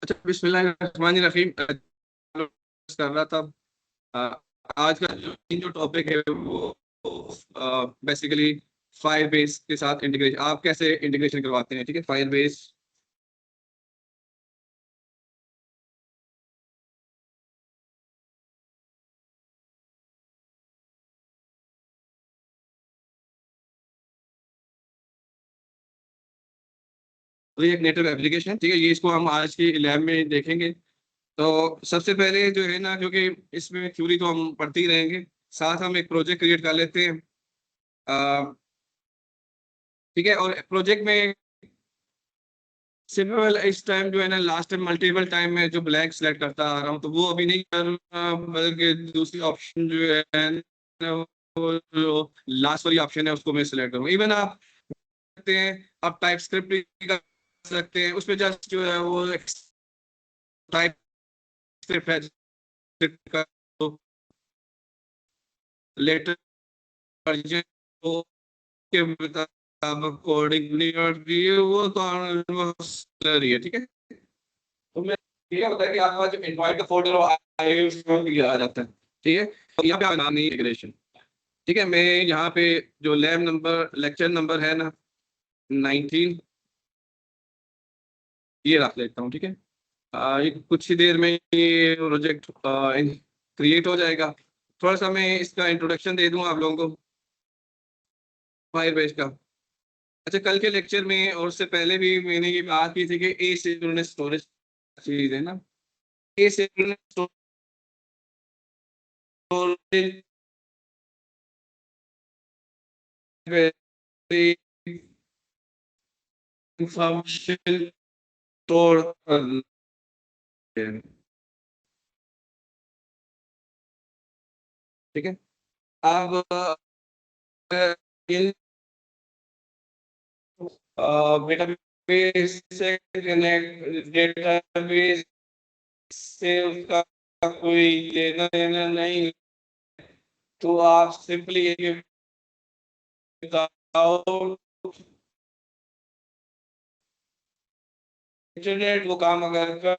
अच्छा, बिस्मिल्लाहिर्रहमानिर्रहीम। कर रहा था। अ, आज का जो टॉपिक है वो बेसिकली फायर बेस के साथ इंटीग्रेशन, आप कैसे इंटीग्रेशन करवाते हैं। ठीक है, फायर बेस। तो ये एक नेटिव एप्लीकेशन है। ठीक है, ये इसको हम आज की लैब में देखेंगे। तो सबसे पहले जो है ना, क्योंकि इसमें थ्योरी तो हम पढ़ते ही रहेंगे, साथ हम एक प्रोजेक्ट क्रिएट कर लेते हैं। अ, ठीक है, और प्रोजेक्ट में सिंपल इस टाइम जो है ना, लास्ट टाइम मल्टीपल टाइम में जो ब्लैक सेलेक्ट करता आ रहा हूँ, तो वो अभी नहीं कर रहा, बल्कि दूसरी ऑप्शन जो है ना, वो जो लास्ट वाली ऑप्शन है उसको मैं सिलेक्ट करूँ। इवन आप सकते हैं, आप टाइप स्क्रिप्ट भी कर सकते हैं, उसमें जस्ट जो है वो टाइप स्क्रिप्ट है, का लेटर वर्जन के मुताबिक कोडिंग और ये वो तो रही है। ठीक है, तो मैं ये होता है कि आपका जो इनवाइट का फोल्डर आए उसमें ये आ जाता है। ठीक है, तो यहाँ पे आप नाम नहीं इंटीग्रेशन। ठीक है, मैं यहाँ पे जो लैब नंबर लेक्चर नंबर है ना 19, ये रख लेता हूँ। ठीक है, ये कुछ ही देर में ये प्रोजेक्ट क्रिएट हो जाएगा। थोड़ा सा मैं इसका इंट्रोडक्शन दे दूँ आप लोगों को फायरबेस का। अच्छा, कल के लेक्चर में और उससे पहले भी मैंने ये बात की थी कि ए सिंक्रोनस स्टोरेज चीज है ना। A synchronous storage information store करते हैं। ठीक है, अब ये डेटाबेस से डेटाबेस से उसका कोई लेना देना नहीं, तो आप सिंपली ये बताओ इंटरनेट वो काम अगर कर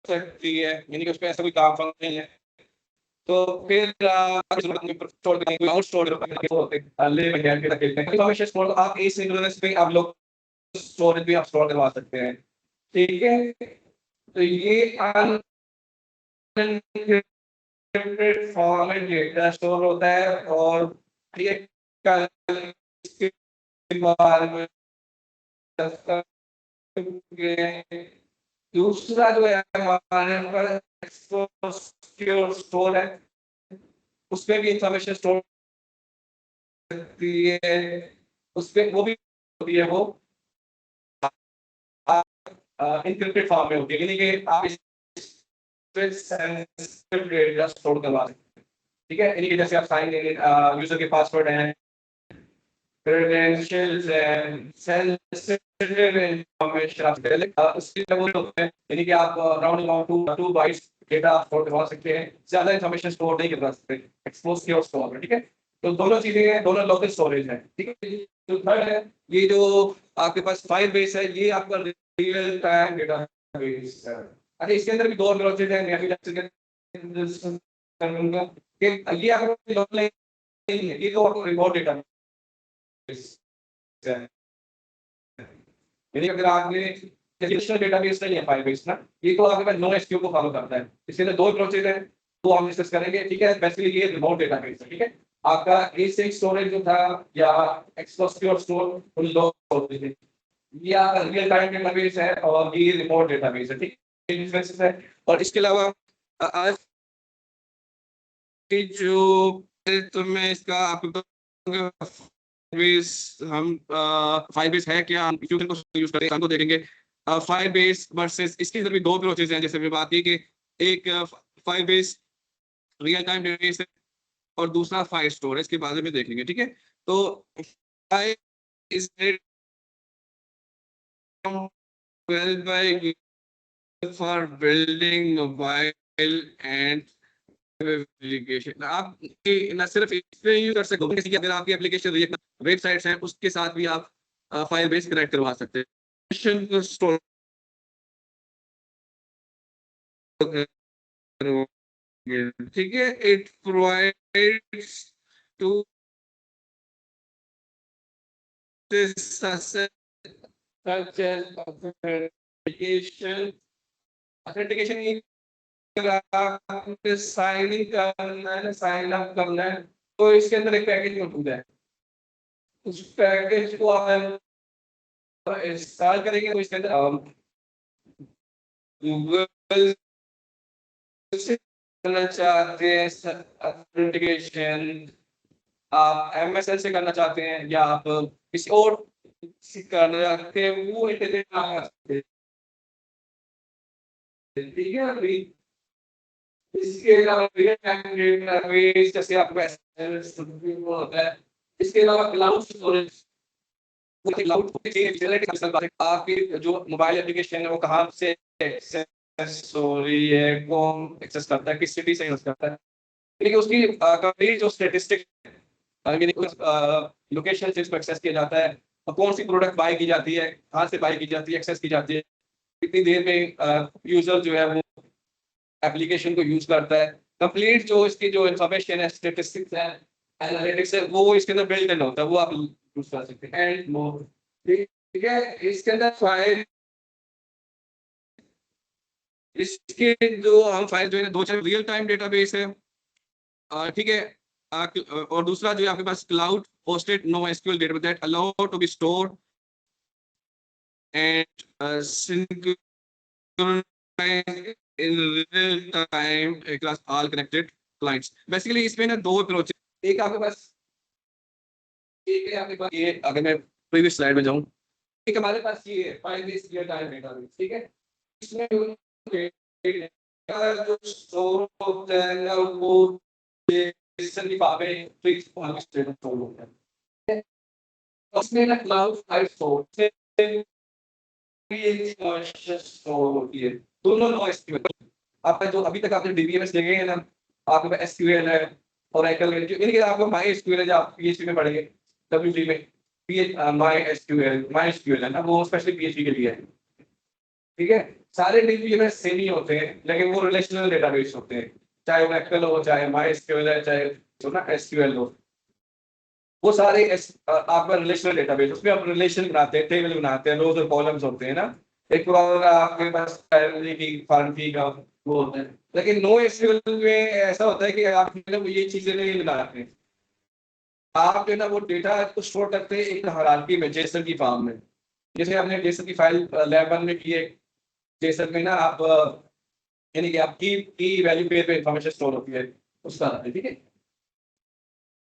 सकती है, यानी कि उसमें ऐसा कोई काम फंक नहीं है, तो फिर क्लाउड स्टोर इंफॉर्मेशन स्टोर आप एसिंक्रोनस में आप लोग स्टोरेज भी आप स्टोर करवा सकते हैं। ठीक है, तो ये अनलिमिटेड फॉर्म में डेटा स्टोर होता है, और ये कल इसके बारे में दूसरा जो है हमारे पास स्टोर है, उसमें भी इंफॉर्मेशन स्टोर सकती है, उसपे वो भी होती है, वो इनक्रिप्टेड फॉर्म में होती है, यानी कि आप इसमें सेंसिटिव डेटा स्टोर करवा सकते हैं। ठीक है, यानी कि जैसे आप साइन इन यूजर के पासवर्ड हैं, क्रेडेंशियल्स हैं, सेंसिटिव इंफॉर्मेशन आप उसके लिए वो होते हैं, यानी कि आप round about 2 bytes data store करवा सकते हैं, ज्यादा इंफॉर्मेशन स्टोर नहीं करवा सकते एक्सपोज सिक्योर स्टोर में। ठीक है, तो दोनों चीजें हैं, दोनों लोकल स्टोरेज है। ठीक है, तो थर्ड है ये जो आपके पास फाइल बेस है, ये आपका रियल टाइम डेटाबेस है। अच्छा, इसके अंदर भी दो अप्रोचेज हैं, मैं भी करूंगा कि ये आपका लोकल नहीं है, ये तो रिमोट डेटाबेस है। यानी अगर आपने ट्रेडिशनल डेटाबेस नहीं है फाइलबेस ना, ये तो आपके पास नो एसक्यू को फॉलो करता है। इसके अंदर दो अप्रोचेज है, तो हम डिस्कस करेंगे। ठीक है, बेसिकली ये रिमोट डेटाबेस है। ठीक है, आपका ए6 स्टोरेज जो था या एक्सप्लोसिव स्टोर, उन दो स्टोरेज है, ये आपका रियल टाइम डेटाबेस है और ये रिमोट डेटाबेस है। ठीक है, डिफरेंसेस है। और इसके अलावा आज की जो तो मैं इसका आपको बेस हम फाइल बेस है क्या, हम ट्यूशन को यूज करें हमको देखेंगे। फाइल बेस वर्सेस इसके अंदर भी दो अप्रोचेस हैं, जैसे मैं बात की कि एक file base real time database है और दूसरा फाइल स्टोरेज के बारे में देखेंगे। ठीक है, तो file is well by for building mobile and application. आप न सिर्फ इस पे यूज कर सकते हो, किसी की अगर आपकी एप्लीकेशन वेबसाइट्स हैं उसके साथ भी आप फाइल बेस कनेक्ट करवा सकते हैं। ठीक है, it provides to such as authentication sign in करना है, साइन अप करना है, तो इसके अंदर एक पैकेज मौजूद है। उस पैकेज को आप इंस्टॉल करेंगे तो इसके अंदर गूगल से करना चाहते हैं ऑथेंटिकेशन, आप एमएसएल से करना चाहते हैं, या आप किसी और से करना चाहते हैं, वो इंटरनेट आ सकते हैं। ठीक है अभी इसके अलावा रियल टाइम डेटाबेस जैसे आपके पास एसएसएल होता है। इसके अलावा क्लाउड स्टोरेज, क्लाउड आपकी जो मोबाइल एप्लीकेशन है वो कहाँ से एक्सेस हो रही है, कौन एक्सेस करता है, किस सिटी से यूज करता है, लेकिन उसकी कंप्लीट जो स्टेटिस्टिक लोकेशन से इसको एक्सेस किया जाता है, और कौन सी प्रोडक्ट बाय की जाती है, कहाँ से बाय की जाती है, एक्सेस की जाती है, कितनी देर में यूजर जो है वो एप्लीकेशन को यूज करता है, कंप्लीट जो इसकी जो इंफॉर्मेशन है, स्टेटिस्टिक्स है, एनालिटिक्स है, वो इसके अंदर बिल्ट इन होता है, वो आप यूज कर सकते हैं एंड मोर। ठीक है, इसके अंदर फाइल, इसके जो हम फाइल जो है दो चार रियल टाइम डेटाबेस है, ठीक है। और दूसरा जो है आपके पास cloud hosted no SQL database that allow to be stored and synchronize in real time across all connected clients। Basically इसमें ना दो अप्रोच, एक आपके पास, एक है आपके पास ये, अगर मैं प्रीवियस स्लाइड में जाऊं, एक हमारे पास ये है file this real time database. ठीक है, इसमें जो स्टोर होता है ना वो बेसिकली पावे फिक्स पॉइंट स्टोर होता है। उसमें ना क्लाउड फाइल स्टोर से स्टोर होती है, दोनों नो एसक्यूएल। आपका जो अभी तक आपने डीबीएमएस देखे हैं ना, आपके पास एसक्यूएल है, ओरेकल है, जो इनके आपको माई एसक्यूएल है, जो आप पीएचपी में पढ़ेंगे डब्ल्यूटी में, माई एसक्यूएल है ना, वो स्पेशली पीएचपी के लिए है। ठीक है, सारे डीबीएमएस सेम ही होते हैं, लेकिन वो रिलेशनल डेटाबेस होते हैं, चाहे ओरेकल हो, चाहे माई एसक्यूएल है, चाहे जो ना एसक्यूएल हो, वो सारे आपका रिलेशनल डेटाबेस, उसमें आप रिलेशन बनाते हैं, टेबल बनाते हैं, रोज और कॉलम्स होते हैं ना, एक पूरा आपके पास प्राइमरी की फॉर्म की का वो होता है। लेकिन नो एसक्यूएल में ऐसा होता है कि आप जो है वो ये चीजें नहीं बनाते, आप जो है ना वो डेटा को स्टोर करते हैं एक हायरार्की में, जेसन की फॉर्म में। जैसे आपने जेसन की फाइल लैब 1 में की है, जेसन में ना आप यानी कि आपकी की वैल्यू पेयर पे इंफॉर्मेशन स्टोर होती है उसका, ठीक है।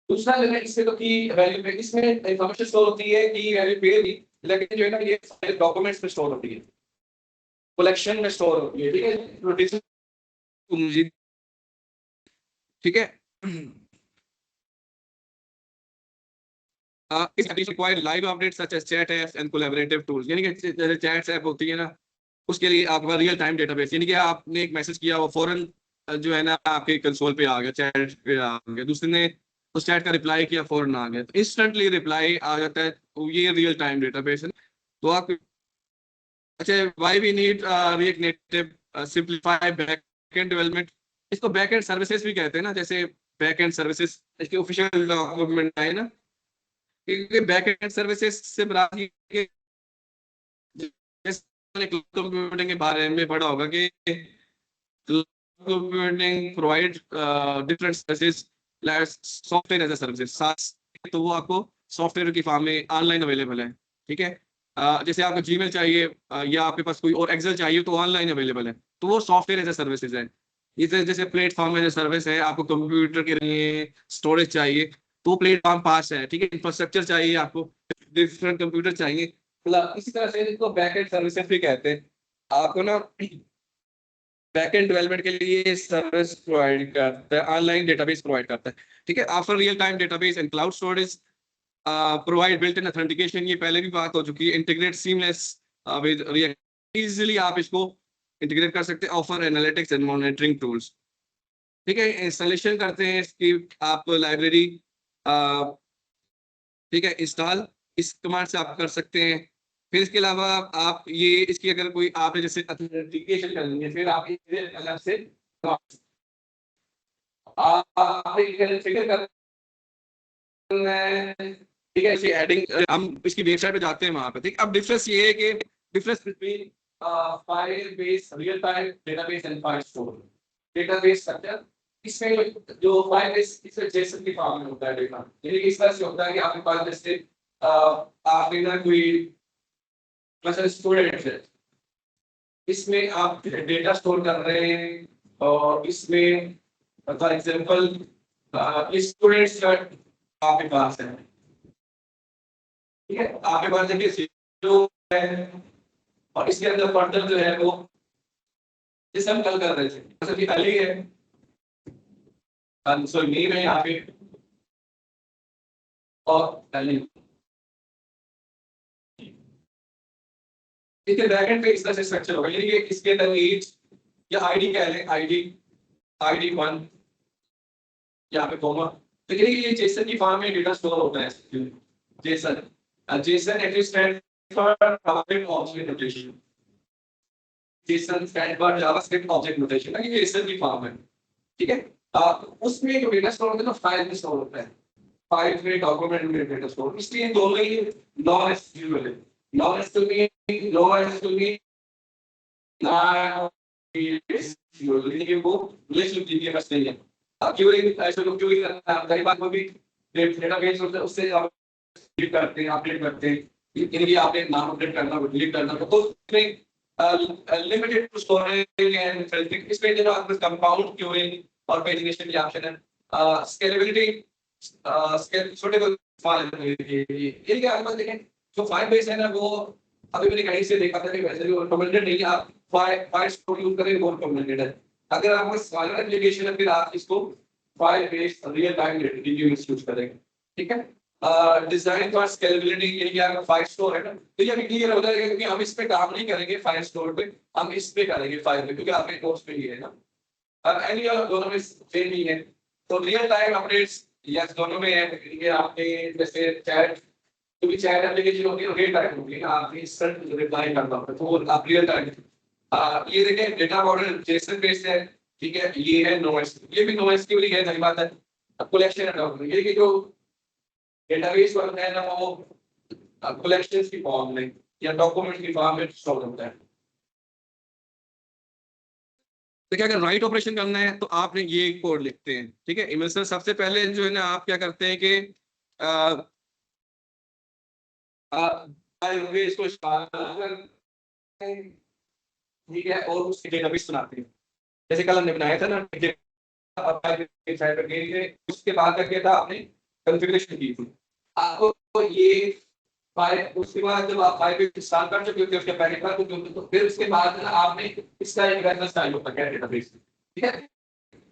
दूसरा जो है इसमें तो की वैल्यू पे, इसमें इंफॉर्मेशन स्टोर होती है की वैल्यू पे भी, लेकिन जो है ना ये डॉक्यूमेंट्स में स्टोर होती है, कलेक्शन में स्टोर होती है। ठीक है, नोटिस, ठीक है। इस application require live updates such as chat apps and collaborative tools, यानी कि जैसे चैट्स ऐप होती है ना, उसके लिए आपका रियल टाइम डेटाबेस, यानी कि आपने एक मैसेज किया वो फौरन जो है ना आपके कंसोल पे आ गया, चैट पे आ गया, दूसरे ने उस चैट का रिप्लाई किया फौरन आ गया, तो इंस्टेंटली रिप्लाई आ जाता है, तो ये रियल टाइम डेटाबेस है। तो आप, अच्छा, why we need React Native simplify backend development, इसको बैकएंड सर्विसेज भी कहते हैं ना, जैसे बैकएंड सर्विसेज इसके ऑफिशियल डॉक्यूमेंट है ना, क्योंकि बैकएंड सर्विसेज से बराबर ही के, जैसे कंप्यूटिंग के बारे में पढ़ा होगा कि computing provide different services like software as a services, तो वो आपको सॉफ्टवेयर की फॉर्म में ऑनलाइन अवेलेबल है। ठीक है, जैसे आपको जीमेल चाहिए या आपके पास कोई और एक्सेल चाहिए तो ऑनलाइन अवेलेबल है, तो वो सॉफ्टवेयर एज अ सर्विसेज है। इसे जैसे प्लेटफॉर्म एज अ सर्विस है, आपको कंप्यूटर के लिए स्टोरेज चाहिए तो प्लेटफॉर्म पास है। ठीक है, इंफ्रास्ट्रक्चर चाहिए आपको, डिफरेंट कंप्यूटर चाहिए, मतलब इसी तरह से इसको बैकएंड सर्विसेज भी कहते हैं। आपको ना बैकएंड डेवलपमेंट के लिए सर्विस प्रोवाइड करता है, ऑनलाइन डेटाबेस प्रोवाइड करता है। ठीक है, offer real time database and cloud storage, provide built in authentication, ये पहले भी बात हो चुकी है, integrate seamless with react, easily आप इसको इंटीग्रेट कर सकते हैं, offer analytics and monitoring tools. ठीक है, इंस्टॉलेशन करते हैं इसकी आप लाइब्रेरी, ठीक है, इंस्टॉल इस कमांड से आप कर सकते हैं। फिर इसके अलावा आप ये इसकी अगर कोई आपने जैसे ऑथेंटिकेशन करनी है, फिर आप इसे अलग से आप फिगर करना है, ठीक है। इसी एडिंग हम इसकी वेबसाइट पे जाते हैं वहां पे, ठीक। अब डिफरेंस ये है कि difference between file base real time database and file store database structure. इसमें जो फाइल बेस इसमें जेसन की फॉर्म में होता है डेटा, यानी कि इस तरह से होता है कि आपके पास जैसे आपने ना कोई मतलब स्टूडेंट है, इसमें आप डेटा स्टोर कर रहे हैं और इसमें फॉर एग्जांपल स्टूडेंट्स का आपके पास है, ठीक है। आपके पास देखिए जो है और इसके अंदर फर्दर जो है वो जिसे हम कल कर रहे थे, जैसे कि अली है, सॉरी नीम है यहाँ पे और अली, इसके बैकएंड पे इस तरह से स्ट्रक्चर होगा, यानी कि इसके अंदर एज या आईडी क्या है, आईडी आईडी 1 यहाँ पे कॉमा, तो यानी कि ये जेसन की फॉर्म में डेटा स्टोर होता है। Jason Jason actually stand for JavaScript object notation, Jason stand for JavaScript object notation, ये जेसन की फॉर्म है, ठीक है। उसमें जो डेटा स्टोर होता है ना फाइल में स्टोर होता है, फाइल में डॉक्यूमेंट में डेटा स्टोर, इसलिए दोनों ही नॉन एसक्यूएल है। नॉन एसक्यूएल लेकिन वो रिलेशनशिप जीपीए बस नहीं है। क्यूरिंग ऐसे लोग क्यूरिंग कई बार वो भी डेटाबेस होता है उससे आप डिलीट करते हैं, अपडेट करते हैं, यानी आपने नाम अपडेट करना हो, डिलीट करना हो, तो उसमें limited to storage and filtering, इसमें जो आपके कंपाउंड क्यूरिंग और पेजिनेशन के ऑप्शन है, स्केलेबिलिटी स्केल छोटे को फाइल ये क्या आपको देखें जो फाइल बेस है ना वो अभी मैंने कहीं से देखा था कि वैसे भी रिकमेंडेड नहीं है आप फाइल स्टोर यूज करें, वो रिकमेंडेड है। अगर आपको स्मॉलर एप्लीकेशन है फिर आप इसको file based real time reviews use करेंगे, ठीक है। डिजाइन फॉर स्केलेबिलिटी, यानी कि अगर फाइल स्टोर है ना तो ये क्लियर हो जाएगा क्योंकि हम इस पे काम नहीं करेंगे फाइल स्टोर पे, हम इस पे करेंगे फाइल पे, क्योंकि आपके कोर्स पे ही है ना। अब एनी और दोनों में सेम ही है, तो रियल टाइम अपडेट्स यस दोनों में है। ये आपके जैसे चैट, क्योंकि चैट एप्लीकेशन होती है रियल टाइम होती है, आप इंस्टेंट रिप्लाई करना होता है तो वो आप रियल टाइम। ये देखिए डेटा मॉडल जेसन बेस्ड है, ठीक है। ये है नोएस, ये भी नोएस की है, सही बात है। अब कलेक्शन है, ये कि जो डेटाबेस होता है ना वो कलेक्शंस की फॉर्म में या डॉक्यूमेंट की फॉर्म में स्टोर होता है। देखिए अगर राइट ऑपरेशन करना है तो आपने ये कोड लिखते हैं, ठीक है। इमेज सबसे पहले जो है ना आप क्या करते हैं कि इसको ठीक है और उसकी डेटाबेस बनाते हैं, जैसे कल हमने बनाया था ना, उसके बाद क्या किया था आपने कॉन्फ़िगरेशन की थी आपको ये फाइल, उसके बाद जब आप फाइल पे इंस्टॉल कर चुके होते उसके पहले बार तो फिर उसके बाद ना आपने इसका एक रेफरेंस स्टाइल होता है डेटाबेस, ठीक है।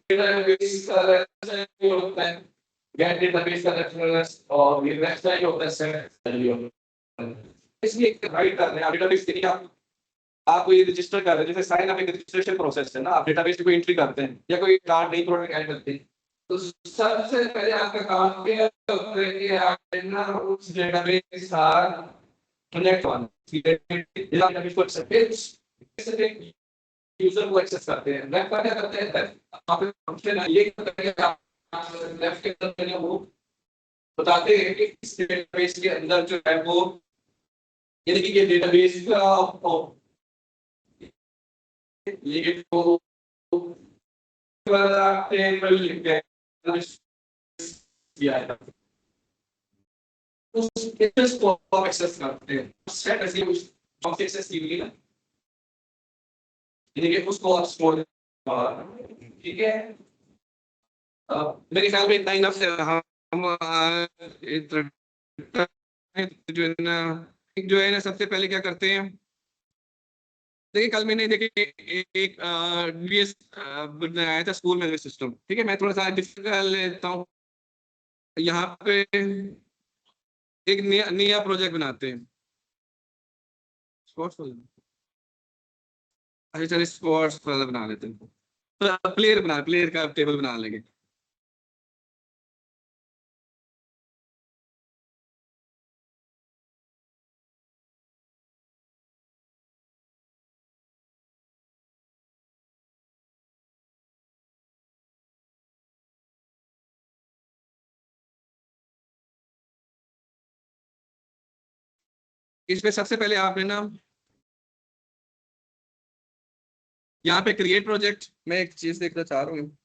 डेटाबेस का रेफरेंस होता है गेट डेटाबेस का रेफरेंस और ये वेबसाइट होता है सेट, इसलिए राइट कर रहे हैं डेटाबेस के लिए आप ये रजिस्टर कर रहे हैं, जैसे साइन अप एक रजिस्ट्रेशन प्रोसेस है ना, आप डेटाबेस में कोई एंट्री करते हैं या कोई कार्ड नहीं प्रोडक्ट ऐड करते हैं तो सबसे पहले आपका काम क्या होता है कि आप ना उस डेटाबेस के साथ कनेक्ट होना, डेटाबेस को एक्सेस यूजर को एक्सेस करते हैं। वेब पर क्या करते हैं, आप फंक्शन ये करते हैं कि आप लेफ्ट के अंदर वो बताते हैं कि इस डेटाबेस के अंदर जो है वो, यानी कि ये डेटाबेस का ये तो टेबल दिया है उस टेबल्स को आप एक्सेस करते हैं, सेट ऐसी कुछ एक्सेस की हुई है, यानी कि उसको आप स्टोर, ठीक है। मेरे ख्याल में इतना इनफ है। हम जो है ना सबसे पहले क्या करते हैं, देखिए कल मैंने देखिए एक डीएस बनाया था स्कूल मैनेजमेंट सिस्टम, ठीक है। मैं थोड़ा सा डिफरेंट कर लेता हूँ, यहाँ पे एक नया नया प्रोजेक्ट बनाते हैं स्पोर्ट्स वाला, अच्छा चलिए स्पोर्ट्स वाला बना लेते हैं, तो प्लेयर का टेबल बना लेंगे। इसमें सबसे पहले आपने ना यहाँ पे क्रिएट प्रोजेक्ट में एक चीज देखना चाह रहा हूँ।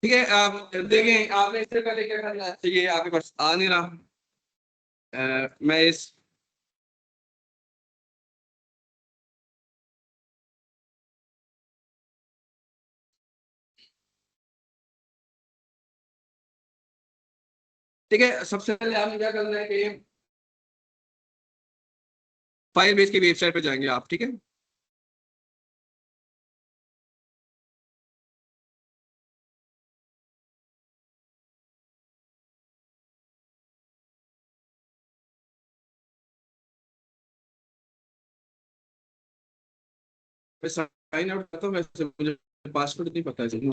ठीक है, आप देखें, आपने इससे पहले क्या करना है, ठीक है आपके पास आ नहीं रहा। मैं इस ठीक है, सबसे पहले आपने क्या करना है कि फायरबेस की वेबसाइट पे जाएंगे आप, ठीक है। मैं साइन आउट करता हूँ, वैसे मुझे पासवर्ड नहीं पता है।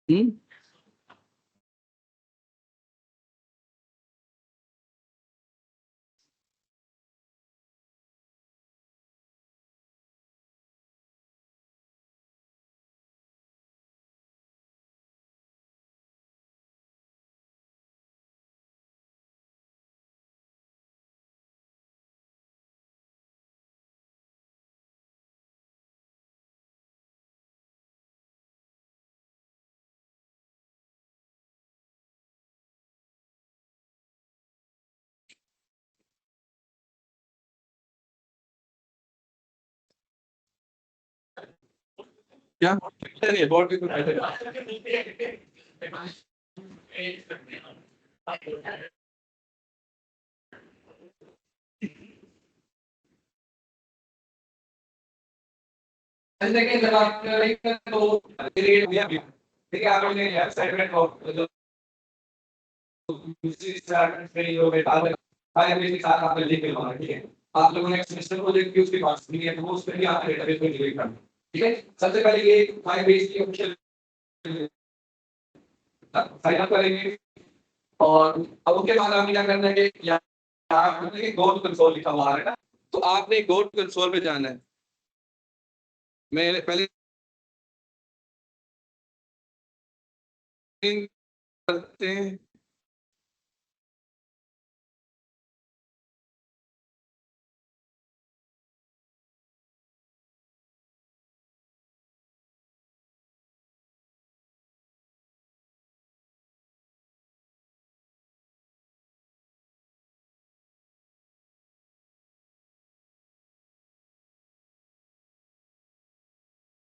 हम्म क्या नहीं, बोर्ड पे कुछ बैठे। देखिए जब आप तो ठीक है, आपने वेबसाइट में तो दूसरी स्टार्ट में ये हो गए फायरबेस के साथ आपने लिंक करवाना है, ठीक है। आप लोगों ने सेमेस्टर प्रोजेक्ट की उसके पास नहीं है तो वो उस पे भी आपने डेटाबेस में डिलीट करना है, ठीक है। सबसे पहले ये फायरबेस की ऑफिशियल साइन अप करेंगे और अब उसके बाद आपने क्या करना है कि यहाँ पे गो टू कंसोल लिखा हुआ है ना, तो आपने गो टू कंसोल पे जाना है। मैं पहले करते हैं,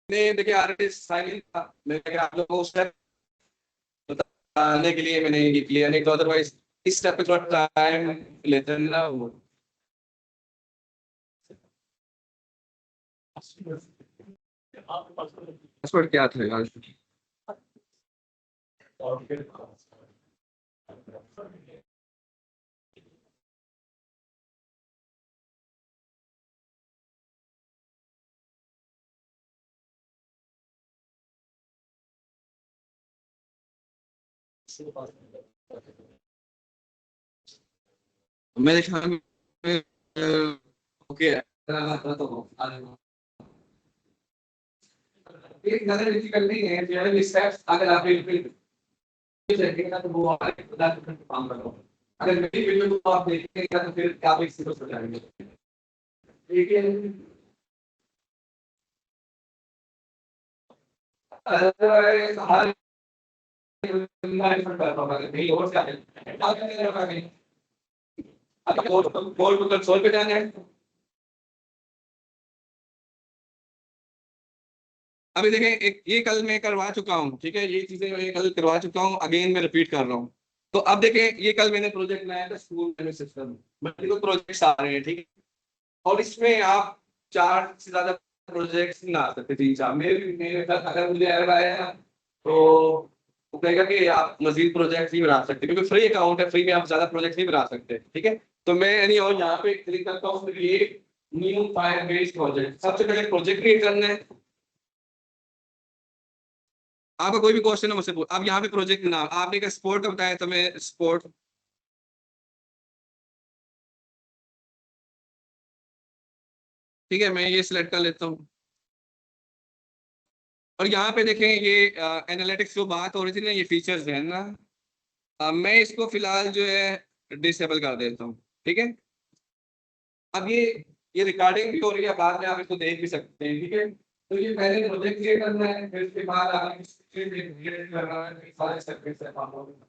देखिए आर्टिस्ट साइन मैं आप लोगों को स्टेप बताने के लिए मैंने ये किया, नहीं तो अदरवाइज इस स्टेप पे थोड़ा टाइम लेते हैं ना वो। पासवर्ड क्या था यार? मेरे ख्याल में ओके तो एक नजर डिफिकल्ट नहीं है, जो स्टेप्स अगर आप रिपीट करेंगे तो वो आगे बता काम करो। अगर मेरी वीडियो को आप देखेंगे तो फिर आप एक सीक्वेंस हो जाएंगे, लेकिन अदरवाइज हर इन्वायरमेंट पर नहीं और क्या है आप नहीं रखा नहीं। अब गोल को कंसोल पे जाना है। अभी देखें, एक ये कल मैं करवा चुका हूँ, ठीक है, ये चीजें मैं कल करवा चुका हूँ, अगेन मैं रिपीट कर रहा हूँ। तो अब देखें, ये कल मैंने प्रोजेक्ट बनाया था school management system, multiple projects आ रहे हैं, ठीक है। और इसमें आप 4 से ज्यादा प्रोजेक्ट्स नहीं बना सकते, 3-4 मेरे साथ अगर मुझे एरर आया ना, तो वो कहेगा कि आप मजीद प्रोजेक्ट नहीं बना सकते, क्योंकि फ्री अकाउंट है, फ्री में आप ज्यादा प्रोजेक्ट नहीं बना सकते, ठीक है। तो मैं यानी और यहाँ पे क्लिक करता हूँ create new fire based project. सबसे पहले प्रोजेक्ट क्रिएट करना है। आपका कोई भी क्वेश्चन है मुझसे पूछ। अब यहाँ पे प्रोजेक्ट नाम आपने क्या स्पोर्ट का बताया, तो मैं स्पोर्ट, ठीक है, मैं ये सिलेक्ट कर लेता हूँ। और यहाँ पे देखें ये एनालिटिक्स जो बात हो रही थी ना, ये फीचर्स है ना, मैं इसको फिलहाल जो है डिसेबल कर देता हूँ, ठीक है। अब ये रिकॉर्डिंग भी हो रही है, बाद में आप इसको देख भी सकते हैं, ठीक है। तो ये पहले प्रोजेक्ट क्रिएट करना है, फिर उसके बाद आपने क्रिएट करना है, फिर सारे स्टेप पे स्टेप आप लोग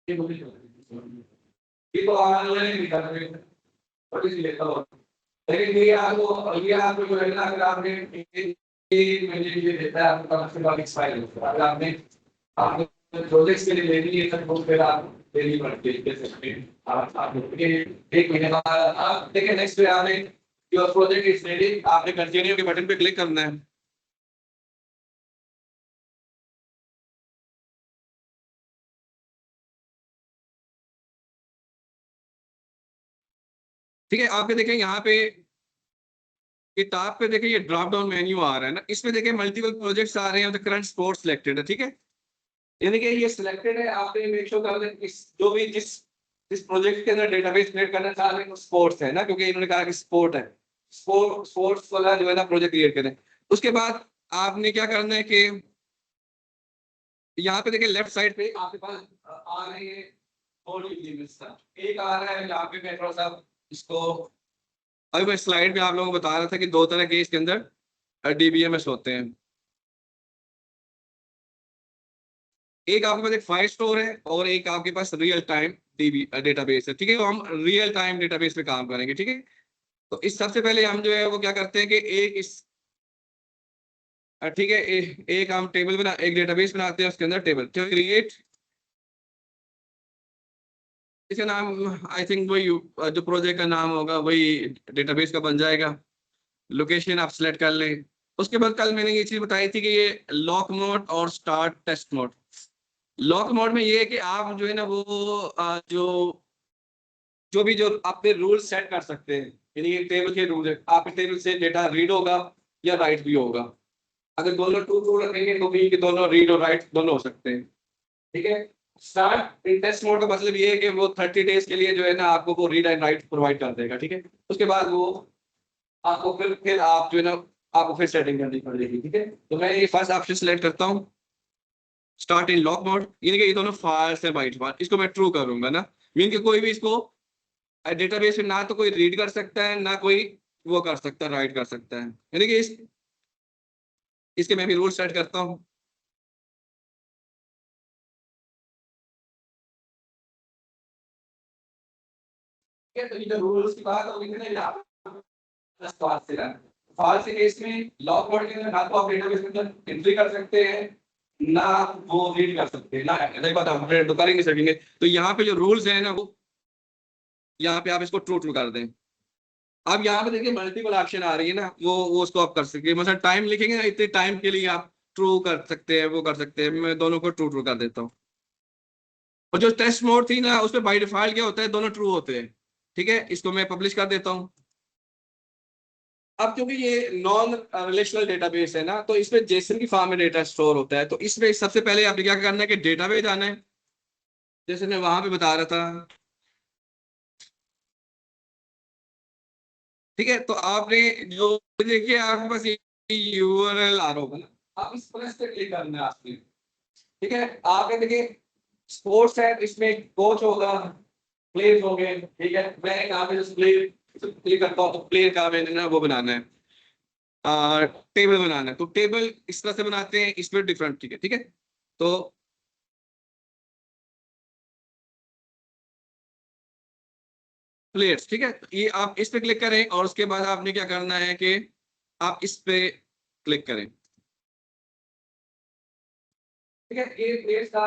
ये तो ऑनलाइन भी कर रहे हैं, और इसलिए तो लेकिन ये आपको जो है ना, अगर आपने ये मुझे ये देता है आपको कम से कम एक्सपायर होता है। अगर आपने आपको प्रोजेक्ट्स के लिए लेनी है तो फिर आप देनी पड़ती है, जैसे कि आप ये 1 महीने बाद आप देखिए नेक्स्ट पे आपने योर प्रोजेक्ट इज रेडी, आपने कंटिन्यू के बटन पे क्लिक करना है। ठीक है, आपके देखें यहाँ पे किताब पे देखें ये ड्रॉप डाउन मेन्यू आ रहा है ना, इसमें देखें मल्टीपल प्रोजेक्ट्स आ रहे हैं, द करंट स्पोर्ट सिलेक्टेड है, ठीक है। यानी कि ये सिलेक्टेड है, आपने मेक श्योर कर लें इस जो भी जिस प्रोजेक्ट के अंदर डेटाबेस क्रिएट करना चाह रहे हैं वो स्पोर्ट्स है ना, क्योंकि इन्होंने कहा कि स्पोर्ट है, स्पोर्ट्स वाला जो है ना प्रोजेक्ट क्रिएट करें। उसके बाद आपने क्या करना है कि यहाँ पे देखिए लेफ्ट साइड पे आपके पास आ रहे हैं और एक आ रहा है यहाँ पे, मैं थोड़ा सा इसको अभी मैं स्लाइड में आप लोगों को बता रहा था कि 2 तरह के इसके अंदर डीबीएमएस होते हैं। एक आपके पास एक फाइल स्टोर है और एक आपके पास रियल टाइम डीबी डेटाबेस है, ठीक है। तो हम रियल टाइम डेटाबेस पे काम करेंगे, ठीक है। तो इस सबसे पहले हम जो है वो क्या करते हैं कि एक इस ठीक है, एक हम टेबल बना एक डेटाबेस बनाते हैं, उसके अंदर टेबल तो क्रिएट, इसका नाम आई थिंक वही जो प्रोजेक्ट का नाम होगा वही डेटाबेस का बन जाएगा। लोकेशन आप सिलेक्ट कर लें। उसके बाद कल मैंने ये चीज बताई थी कि ये लॉक मोड और start test mode. Lock mode में ये है कि आप जो है ना वो जो अपने रूल सेट कर सकते हैं, यानी ये टेबल के रूल है, आपके टेबल से डेटा रीड होगा या राइट भी होगा। अगर दोनों ट्रू रखेंगे तो भी कि दोनों रीड और राइट दोनों हो सकते हैं, ठीक है। स्टार्ट इन टेस्ट मोड का मतलब ये है कि वो 30 डेज के लिए जो है ना आपको वो रीड एंड राइट प्रोवाइड कर देगा, ठीक है। उसके बाद वो आपको फिर आप जो है ना आपको फिर सेटिंग करनी पड़ेगी, ठीक है। तो मैं ये फर्स्ट ऑप्शन सेलेक्ट करता हूँ, स्टार्ट इन लॉक मोड, यानी कि ये दोनों फास्ट है बाइट फास्ट, इसको मैं ट्रू करूंगा ना, मीन कि कोई भी इसको डेटाबेस में ना तो कोई रीड कर सकता है ना कोई वो कर सकता है, राइट कर सकता है, यानी कि इसके मैं भी रूल सेट करता हूँ। ठीक है, तो ये जो रूल्स की बात होगी ना, यहाँ पे फास्ट से फास्ट के केस में लॉक मोड के अंदर ना तो आप डेटाबेस में एंट्री कर सकते हैं ना वो रीड कर सकते हैं ना, नहीं पता हम तो कर ही नहीं सकेंगे। तो यहाँ पे जो रूल्स है ना वो यहाँ पे आप इसको ट्रू ट्रू कर दें। अब यहाँ पे देखिए मल्टीपल ऑप्शन आ रही है ना, वो उसको आप कर सकते हैं, मतलब टाइम लिखेंगे ना इतने टाइम के लिए आप ट्रू कर सकते हैं, वो कर सकते हैं, मैं दोनों को ट्रू ट्रू कर देता हूँ। और जो टेस्ट मोड थी ना उसमें बाय डिफॉल्ट क्या होता है, दोनों ट्रू होते हैं, ठीक है। इसको मैं पब्लिश कर देता हूँ। अब क्योंकि ये नॉन रिलेशनल डेटाबेस है ना, तो इसमें जेसन की फॉर्म में डेटा स्टोर होता है, तो इसमें सबसे पहले आपने क्या करना है कि डेटाबेस आना है, जैसे मैं वहां पे बता रहा था, ठीक है। तो आपने जो देखिए आपके पास ये यूआरएल आ रहा होगा ना, आप इस प्लस पे क्लिक करना है आपने, ठीक है। आपने देखिए स्पोर्ट्स है, इसमें कोच होगा, प्लेयर्स होंगे, ठीक है। मैं यहाँ पे जो प्लेयर क्लिक करता हूँ तो प्लेयर का मैंने ना वो बनाना है, टेबल बनाना है, तो टेबल इस तरह से बनाते हैं, इसमें डिफरेंट, ठीक है, ठीक है। तो प्लेयर्स, ठीक है, ये आप इस पे क्लिक करें और उसके बाद आपने क्या करना है कि आप इस पे क्लिक करें, ठीक है, ये पेज का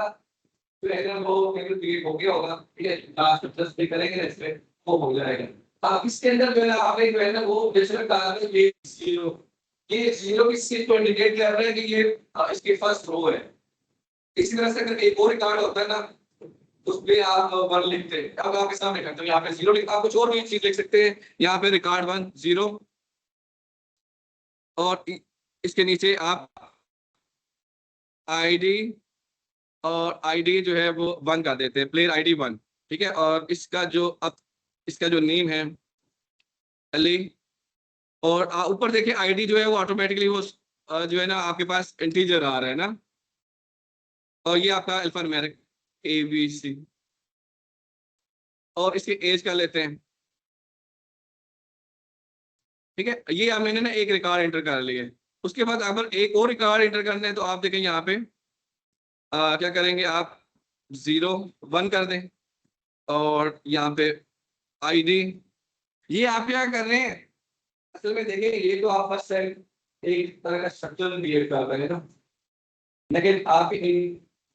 जो है ना वो क्रिएट हो गया होगा, ठीक है, लास्ट जस्ट पे करेंगे ना इसमें वो हो जाएगा। अब इसके अंदर जो है ना आपने जो है ना वो जैसे कहा था ये जीरो, ये जीरो किस चीज को इंडिकेट कर रहा है कि ये इसकी फर्स्ट रो है। इसी तरह से अगर एक और रिकॉर्ड होता है ना उसमें आप वन लिखते हैं, अब आपके सामने करते हो यहाँ पे जीरो लिख, आप कुछ और भी चीज लिख सकते हैं, यहाँ पे रिकॉर्ड 1 0 और इसके नीचे आप आईडी और आईडी जो है वो 1 कर देते हैं, प्लेयर आईडी 1, ठीक है। और इसका जो अब इसका जो नेम है अली, और ऊपर देखिए आईडी जो है वो ऑटोमेटिकली वो जो है ना आपके पास इंटीजर आ रहा है ना, और ये आपका अल्फान्यूमेरिक ABC, और इसकी एज कर लेते हैं, ठीक है। ये मैंने ना एक रिकॉर्ड एंटर कर लिया है। उसके बाद अगर एक और रिकॉर्ड एंटर करना है तो आप देखें यहाँ पे क्या करेंगे आप 0 1 कर दें, और यहाँ पे आईडी, ये आप क्या कर रहे हैं असल में देखिए ये तो आप फर्स्ट टाइम एक तरह का स्ट्रक्चर क्रिएट कर रहे हैं ना, लेकिन आप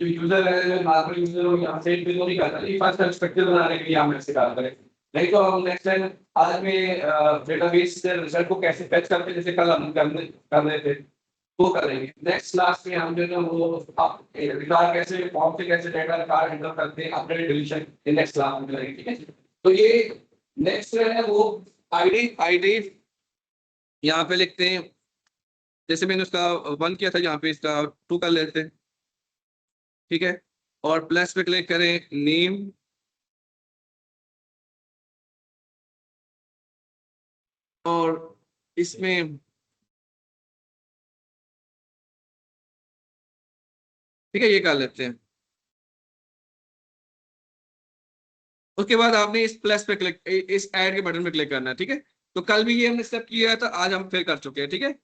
जो यूजर है जो नॉर्मल यूजर हो यहाँ से भी तो नहीं करता, ये फर्स्ट टाइम स्ट्रक्चर बनाने के लिए हम ऐसे काम करें। नहीं तो हम नेक्स्ट टाइम आज में डेटाबेस से रिजल्ट को कैसे फेच करते जैसे कल हम कर रहे थे वो करेंगे। नेक्स्ट क्लास में हम जो है ना वो आप रिकॉर्ड कैसे फॉर्म से कैसे डेटा रिकॉर्ड एंटर करते हैं अपडेट डिलीशन नेक्स्ट क्लास में करेंगे, ठीक है। तो ये नेक्स्ट है वो आईडी यहाँ पे लिखते हैं, जैसे मैंने उसका 1 किया था यहाँ पे इसका 2 कर लेते हैं, ठीक है। और प्लस पे क्लिक करें नेम, और इसमें ठीक है ये कर लेते हैं। उसके बाद आपने इस प्लस पे क्लिक इस ऐड के बटन पे क्लिक करना है, ठीक है। तो कल भी ये हमने स्टेप किया था, आज हम फिर कर चुके हैं, ठीक है।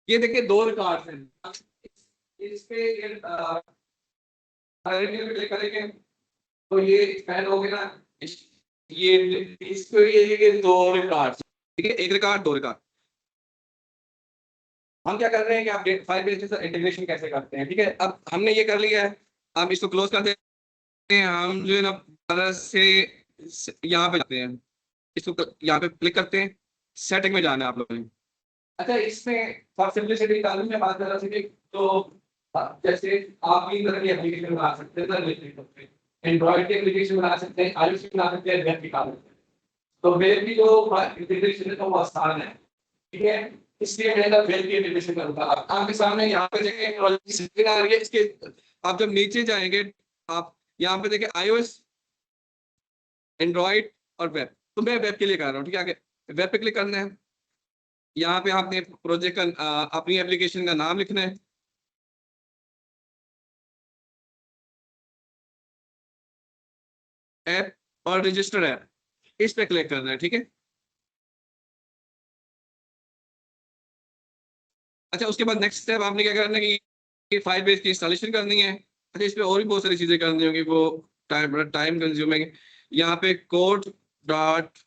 ये देखिए 2 रिकॉर्ड्स हैं, इस पे क्लिक करेंगे तो ये एक्सपैंड हो गया ना ये इसको ये 2 रिकॉर्ड्स, ठीक है, एक रिकॉर्ड 2 रिकॉर्ड। हम क्या कर रहे हैं कि आप फाइल बेस्ड इंटीग्रेशन कैसे करते हैं, ठीक है। अब हमने ये कर लिया है, हम इसको क्लोज कर देते हैं। हम जो है ना तरह से यहाँ पे जाते हैं, इसको यहाँ पे क्लिक करते हैं, सेटिंग में जाना है आप लोगों ने। अच्छा इसमें फॉर सिंपलिसिटी कानून में बात कर रहा था तो जैसे आप तीन तरह की एप्लीकेशन बना सकते हैं, एंड्रॉइड की एप्लीकेशन बना सकते हैं, आईओएस की बना सकते हैं, वेब की बना सकते हैं। तो वेब की जो इंटीग्रेशन है तो वो आसान है, ठीक है। इसलिए मैंने वेब की इंटीग्रेशन करूंगा। आपके सामने यहाँ पे देखें आ रही है, इसके आप जब नीचे जाएंगे आप यहाँ पे देखें आईओएस, एंड्रॉइड और वेब, तो मैं वेब के लिए कर रहा हूँ, ठीक है। आगे वेब पे क्लिक करना है, यहाँ पे आपने प्रोजेक्ट का अपनी एप्लीकेशन का नाम लिखना है, ऐप और रजिस्टर ऐप, इस पे क्लिक करना है, ठीक है। अच्छा उसके बाद नेक्स्ट स्टेप आपने क्या करना है कि फाइल बेस की इंस्टॉलेशन करनी है। अच्छा इस पे और भी बहुत सारी चीजें करनी होंगी, वो टाइम टाइम कंज्यूमिंग। यहाँ पे कोड डॉट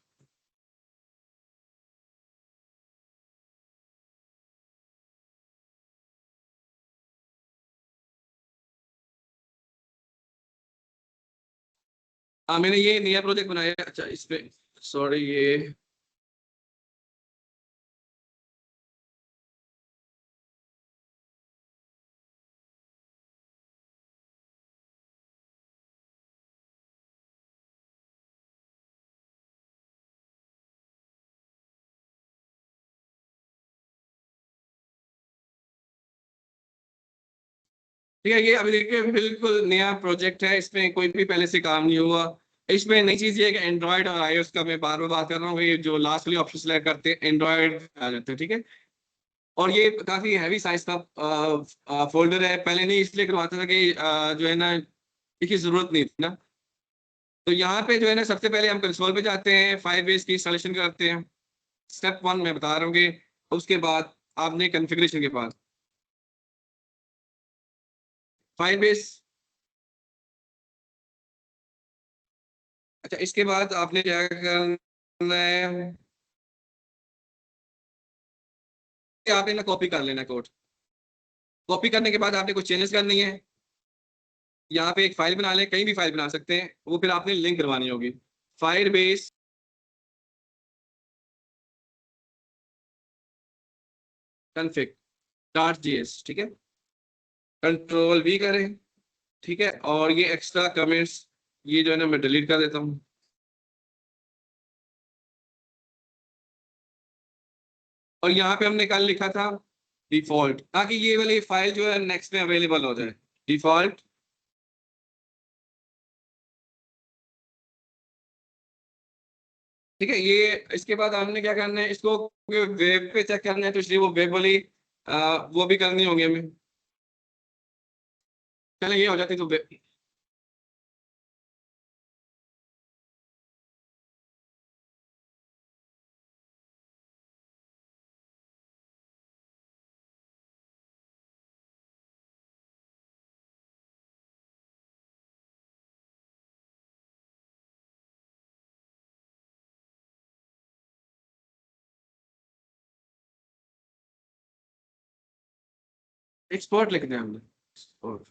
मैंने ये नया प्रोजेक्ट बनाया है। अच्छा इस पे सॉरी ये ठीक है, ये अभी देखिए बिल्कुल नया प्रोजेक्ट है, इसमें कोई भी पहले से काम नहीं हुआ। इसमें नई चीज ये है कि एंड्रॉइड और आईओएस का मैं बार बार बात कर रहा हूँ, ये जो लास्ट वाली ऑप्शन सेलेक्ट करते हैं एंड्रॉइड आ जाते हैं, ठीक है। और ये काफी हैवी साइज का फोल्डर है, पहले नहीं इसलिए करवाता था कि जो है ना इसकी जरूरत नहीं थी ना। तो यहाँ पे जो है ना सबसे पहले हम कंसोल पे जाते हैं, फायरबेस की इंस्टॉलेशन करते हैं। स्टेप 1 मैं बता रहा हूँ कि उसके बाद आपने कॉन्फ़िगरेशन के बाद फायरबेस, अच्छा इसके बाद आपने क्या करना है, आपने ना कॉपी कर लेना कोड। कॉपी करने के बाद आपने कुछ चेंजेस करनी है, यहाँ पे एक फाइल बना लें, कहीं भी फाइल बना सकते हैं, वो फिर आपने लिंक करवानी होगी। फायरबेस config .js, ठीक है, कंट्रोल वी करें, ठीक है, और ये एक्स्ट्रा कमेंट्स ये जो है ना मैं डिलीट कर देता हूँ। और यहाँ पे हमने कल लिखा था डिफॉल्ट, ताकि ये वाली फाइल जो है नेक्स्ट में अवेलेबल हो जाए। डिफॉल्ट ठीक है, ये इसके बाद हमने क्या करना है, इसको वेब पे चेक करना है, तो इसलिए वो वेब वाली वो भी करनी होगी हमें। चलो ये हो जाती तो एक्सपोर्ट लिखना है हमने। Export।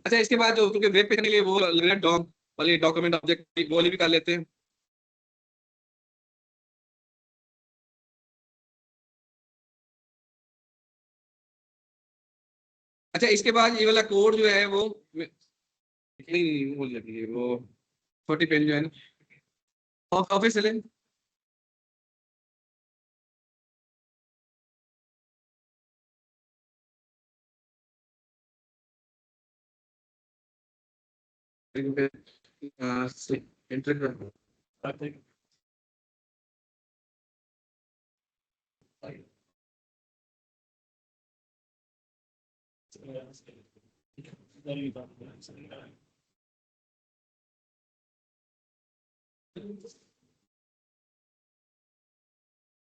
अच्छा, इसके बाद जो क्योंकि वेब पे करने के लिए वो डॉक वाली डॉक्यूमेंट ऑब्जेक्ट वो वाली भी कर लेते हैं। अच्छा, इसके बाद ये वाला कोड जो है वो नहीं भूल जाती है वो 40 पेज जो है ना, ऑफिस चले। इंटर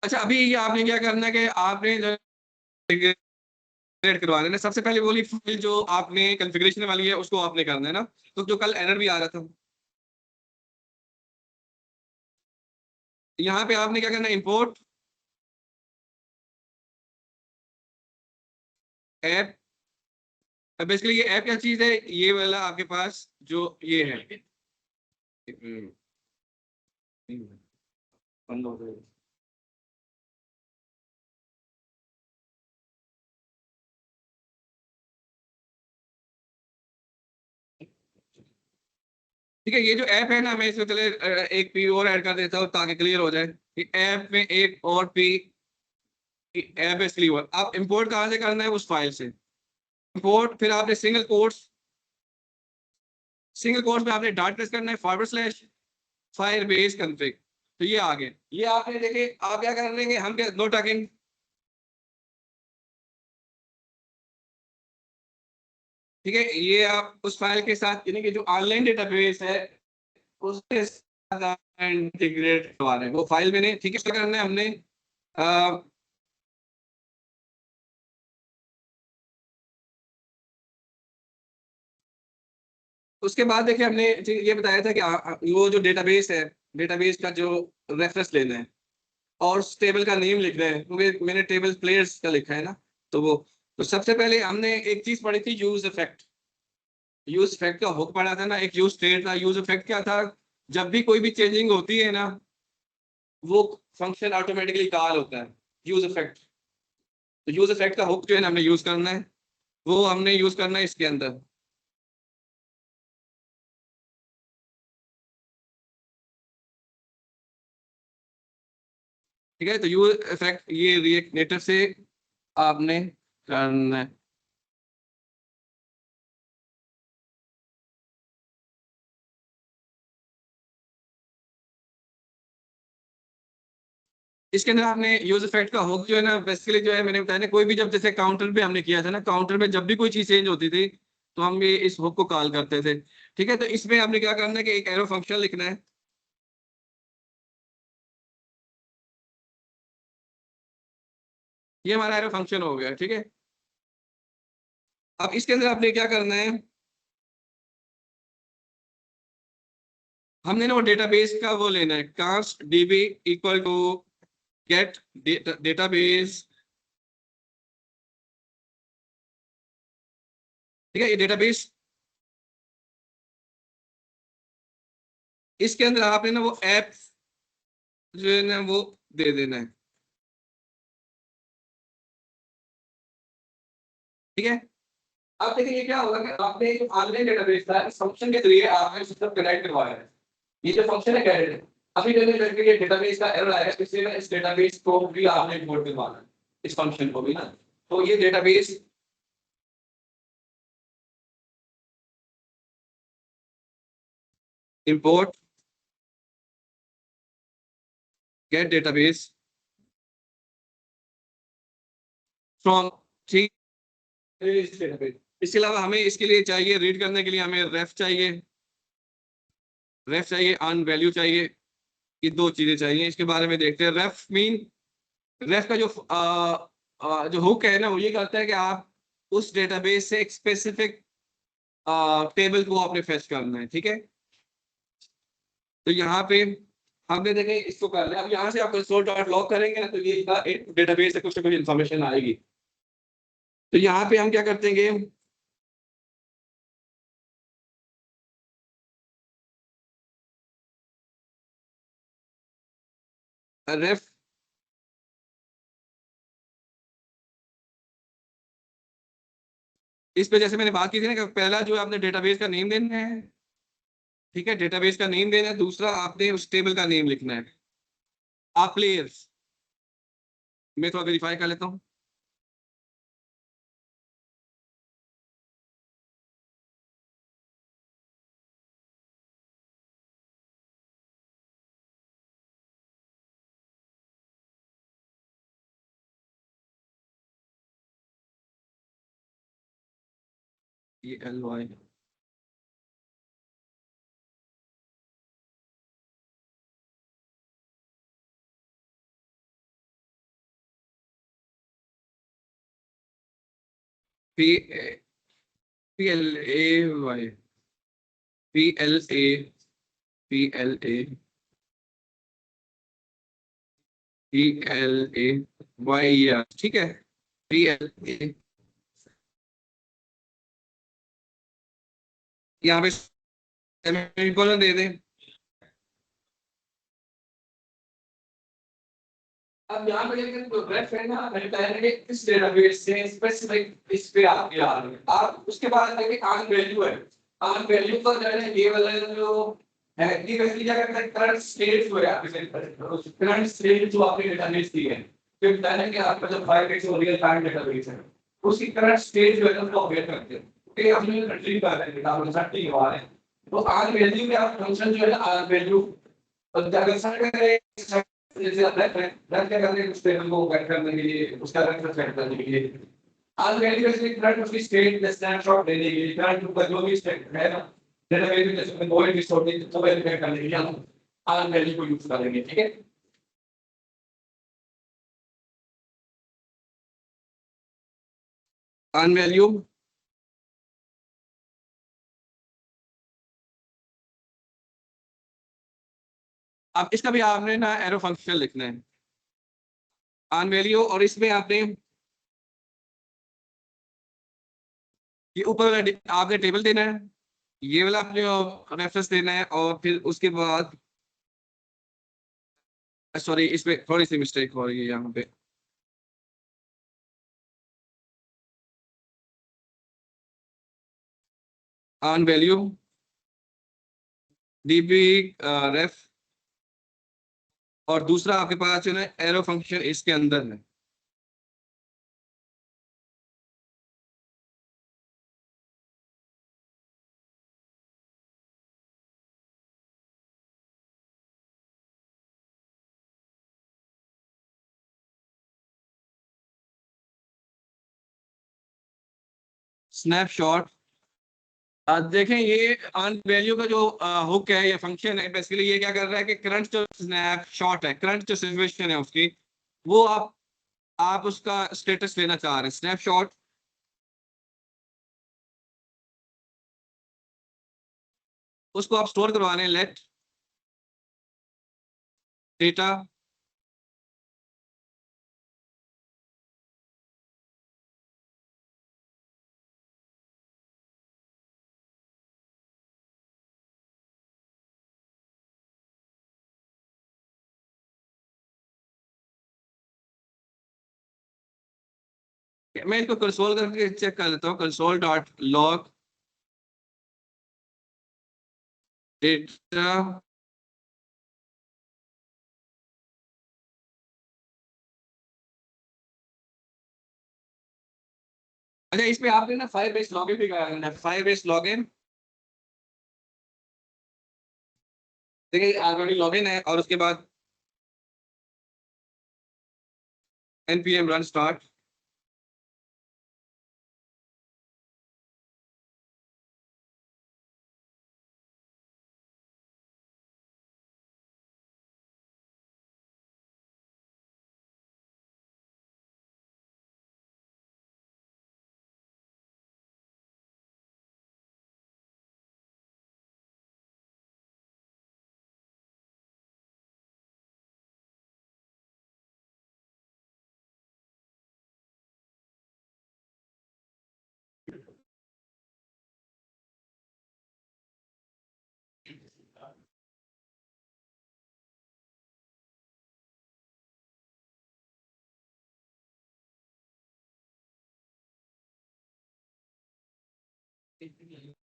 अच्छा, अभी ये आपने क्या करना है कि आपने जनरेट करवा देना। सबसे पहले वाली फाइल जो आपने कॉन्फ़िगरेशन वाली है उसको आपने करना है ना, तो जो कल एरर भी आ रहा था, यहाँ पे आपने क्या करना है, इंपोर्ट ऐप। बेसिकली ये ऐप क्या चीज है, ये वाला आपके पास जो ये है बंद हो गया। ठीक है, ये जो ऐप है ना, मैं इसमें पहले एक पी और ऐड कर देता हूँ ताकि क्लियर हो जाए कि ऐप में एक और पी ऐप है स्लीवर। आप इंपोर्ट कहाँ से करना है, उस फाइल से इंपोर्ट, फिर आपने सिंगल कोट्स में आपने डॉट प्रेस करना है, फॉरवर्ड / फायरबेस कॉन्फ़िग। तो ये आ गए, ये आपने देखे। आप क्या कर लेंगे, हम क्या नो टॉकिंग, ठीक है, ये आप उस फाइल के साथ यानी कि जो ऑनलाइन डेटाबेस है उसके साथ इंटीग्रेट करवा रहे हैं वो फाइल मैंने, ठीक है, क्या करना है हमने अ, उसके बाद देखिए हमने ये बताया था कि वो जो डेटाबेस है, डेटाबेस का जो रेफरेंस लेना है और उस टेबल का नेम लिखना है, क्योंकि मैंने टेबल प्लेयर्स का लिखा है ना। तो वो, तो सबसे पहले हमने एक चीज पढ़ी थी, यूज इफेक्ट। यूज इफेक्ट का हुक पढ़ा था ना, एक यूज स्टेट था। यूज इफेक्ट क्या था, जब भी कोई भी चेंजिंग होती है ना, वो फंक्शन ऑटोमेटिकली कॉल होता है यूज इफेक्ट। तो यूज इफेक्ट का हुक जो है ना हमने यूज करना है, वो हमने यूज करना है इसके अंदर। ठीक है, तो यूज इफेक्ट ये रिएक्ट नेटिव से आपने करना है। इसके अंदर आपने यूज इफेक्ट का हुक जो है ना, बेसिकली जो है मैंने बताया ना, कोई भी जब जैसे काउंटर पे हमने किया था ना, काउंटर में जब भी कोई चीज चेंज होती थी तो हम ये इस हुक को कॉल करते थे। ठीक है, तो इसमें आपने क्या करना है कि एक एरो फंक्शन लिखना है। ये हमारा एरो फंक्शन हो गया। ठीक है, अब इसके अंदर आपने क्या करना है, हमने ना वो डेटाबेस का वो लेना है, const DB equal to get database. ठीक है, ये डेटाबेस, इसके अंदर आपने ना वो ऐप जो है ना वो दे देना है। ठीक है, अब देखिए ये क्या होगा कि आपने जो ऑनलाइन डेटाबेस था, इस फंक्शन के जरिए आपने सिस्टम कनेक्ट करवाया है। ये जो फंक्शन है कैरेट, अभी मैंने करके ये डेटाबेस का एरर आया है, इसलिए मैं इस डेटाबेस को भी आपने इंपोर्ट करवाना है, इस फंक्शन को भी ना। तो ये database import get database from, ठीक, इस डेटाबेस। इसके अलावा हमें इसके लिए चाहिए, रीड करने के लिए हमें रेफ चाहिए, रेफ चाहिए, अन वैल्यू चाहिए। ये दो चीजें चाहिए, इसके बारे में देखते हैं। रेफ मीन, रेफ का जो जो हुक है ना, वो ये करता है कि आप उस डेटाबेस से एक स्पेसिफिक टेबल को आपने फेच करना है। ठीक है, तो यहाँ पे हमने देखे इसको कर लिया। अब यहाँ से आप कंसोल डॉट लॉग करेंगे ना, तो ये डेटाबेस से कुछ ना कुछ इन्फॉर्मेशन आएगी। तो यहाँ पे हम क्या करते हैं, रेफ, इस पे जैसे मैंने बात की थी ना कि पहला जो आपने डेटाबेस का नेम देना है। ठीक है, डेटाबेस का नेम देना है, दूसरा आपने उस टेबल का नेम लिखना है। आप प्लेयर्स, मैं थोड़ा वेरीफाई कर लेता हूँ। ये L Y P, P L A Y, P L A, P L A, P L A Y R. ठीक है, पी एल ए, यहाँ पे सेमीकोलन दे दें। अब यहाँ पे लेकिन जो रेफ है ना, मैंने पहले इस डेटाबेस से स्पेसिफिक इस पे आप आ रहे हैं। आप उसके बाद देखिए आन वैल्यू है, आन वैल्यू का जो है ये वाला जो है, ये वैसे क्या करता है, करंट स्टेट जो है आपके करंट स्टेट जो आपके डेटाबेस की है, फिर बताया कि आपका जो फाइल है रियल टाइम डेटाबेस है, उसकी करंट स्टेट जो है उसको अपडेट करते हैं। ओके, हमने रिट्रीव कर रहे हैं डेटा, हम सर्च नहीं हुआ है। तो आन वैल्यू में आप फंक्शन जो है ना, आन वैल्यू, अगर सर्च करें जैसे आप रन क्या करते हैं, उस टेबल को वेट करने के लिए, उसका रन सेट करने के लिए। आज वैल्यू बेसिकली करंट उसकी स्टेट स्नैपशॉट लेने के लिए, करंट का जो भी स्टेट है ना, डेटाबेस में जैसे कोई भी स्टोर नहीं, तो वेरीफाई करने के लिए हम आज वैल्यू को यूज करेंगे। ठीक है, अन वैल्यू, अब इसका भी आपने ना एरो फंक्शन लिखना है, अन वैल्यू, और इसमें आपने ये ऊपर वाला आपने टेबल देना है, ये वाला आपने रेफरेंस देना है, और फिर उसके बाद सॉरी, इसमें थोड़ी सी मिस्टेक हो रही है यहाँ पे। ऑन वैल्यू db ref, और दूसरा आपके पास जो है एरो फंक्शन इसके अंदर है। स्नैपशॉट, देखें ये ऑन वैल्यू का जो हुक है या फंक्शन है, बेसिकली ये क्या कर रहा है कि करंट जो स्नैपशॉट है, करंट जो सिचुएशन है उसकी, वो आप उसका स्टेटस लेना चाह रहे हैं। स्नैपशॉट उसको आप स्टोर करवा रहे हैं, लेट डेटा मैं इसको कंसोल करके चेक कर लेता हूँ। कंसोल डॉट लॉग डेटा, अच्छा इस पे आपने ना फायर बेस लॉगिन भी करना है। फायर बेस लॉगिन, देखिए ऑलरेडी लॉगिन है, और उसके बाद npm रन स्टार्ट।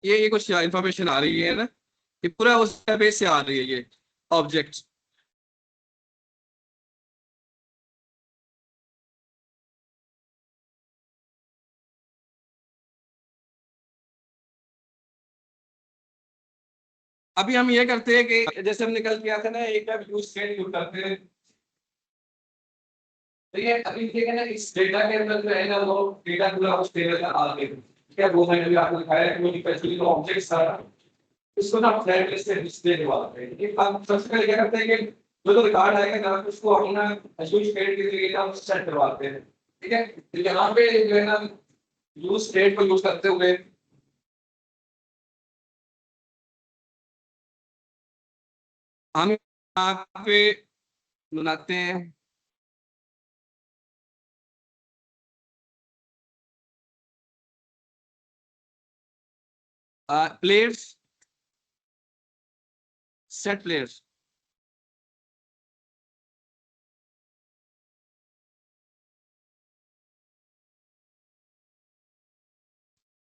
ये कुछ इंफॉर्मेशन आ रही है ना, ये पूरा उस बेस से आ रही है ये ऑब्जेक्ट। अभी हम ये करते हैं कि जैसे हमने कल किया था ना, एक यूज स्टेट यूज करते हैं। तो ये अभी ठीक है ना, इस डेटा के अंदर जो है ना, वो डेटा पूरा उस टेबल का आ गया। ठीक है, वो मैंने भी आपको दिखाया है कि वो स्पेशली जो ऑब्जेक्ट सारा इसको ना फ्लैट लिस्ट से डिस्प्ले करवाते हैं। ठीक है, हम सबसे पहले क्या करते हैं कि जो रिकॉर्ड आएगा ना, उसको हम ना यूज स्टेट के लिए हम सेट करवाते हैं। ठीक है, तो यहाँ पे जो है ना, यूज स्टेट को यूज करते हुए हम यहाँ पे बनाते हैं players, set players.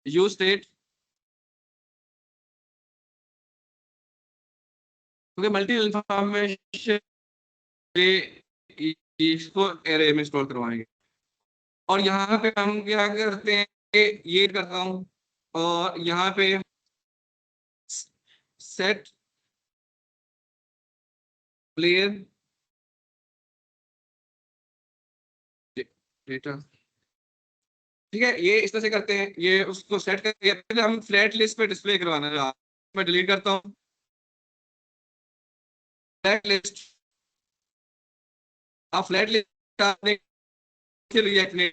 Use state, क्योंकि मल्टी इंफॉर्मेशन इसको एरे में स्टोर करवाएंगे। और यहाँ पे हम क्या करते हैं कि ये करता हूँ, और यहाँ पे सेट प्लेयर डेटा। ठीक है, ये इस तरह से करते हैं, ये उसको सेट करके फिर हम फ्लैट लिस्ट पे डिस्प्ले करवाना है। मैं डिलीट करता हूँ फ्लैट लिस्ट। आप फ्लैट लिस्ट आपने के लिए अपने,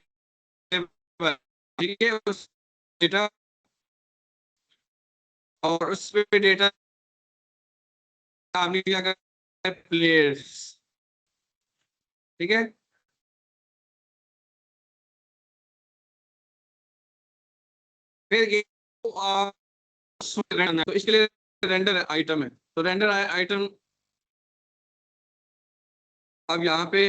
ठीक है, उस डेटा और उस पे डेटा आपने क्या करना है, प्लेयर्स। ठीक है, फिर ये तो इसके लिए रेंडर आइटम है, तो रेंडर आइटम अब यहाँ पे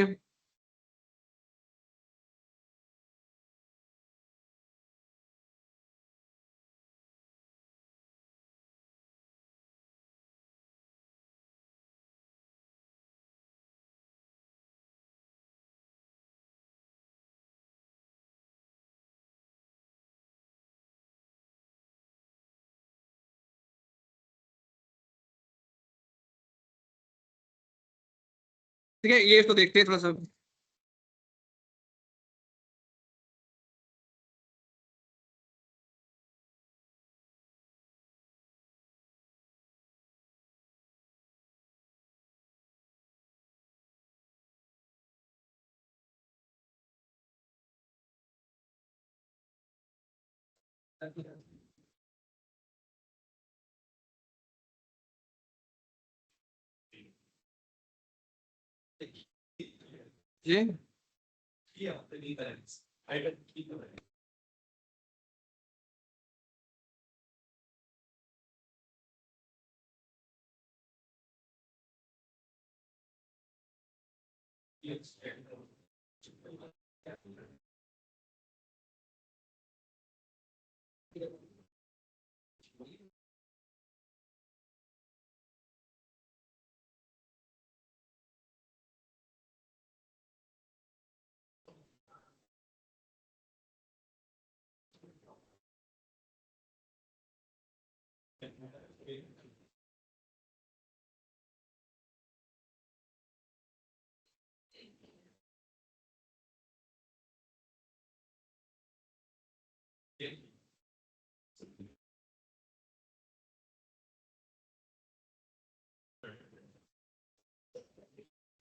ठीक है, ये तो देखते हैं थोड़ा सा। जी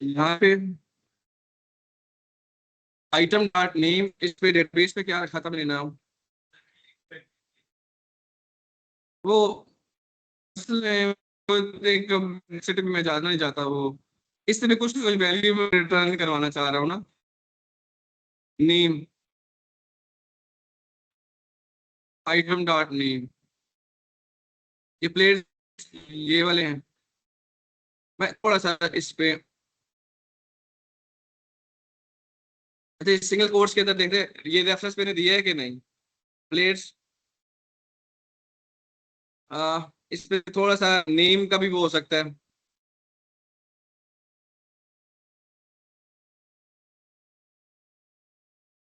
यहाँ पे आइटम डॉट नेम, इस पे डेटाबेस पे क्या रखा था मैंने नाम, वो एक सेटअप में जानना नहीं चाहता वो, इस तरह कुछ वैल्यू रिटर्न करवाना चाह रहा हूँ ना। नेम, आइटम डॉट नेम, ये प्लेट ये वाले हैं। मैं थोड़ा सा इस पे, अच्छा सिंगल कोर्स के अंदर देख रहे ये रेफरेंस मैंने दिया है कि नहीं, प्लेट्स। इस पे थोड़ा सा नेम का भी वो हो सकता है।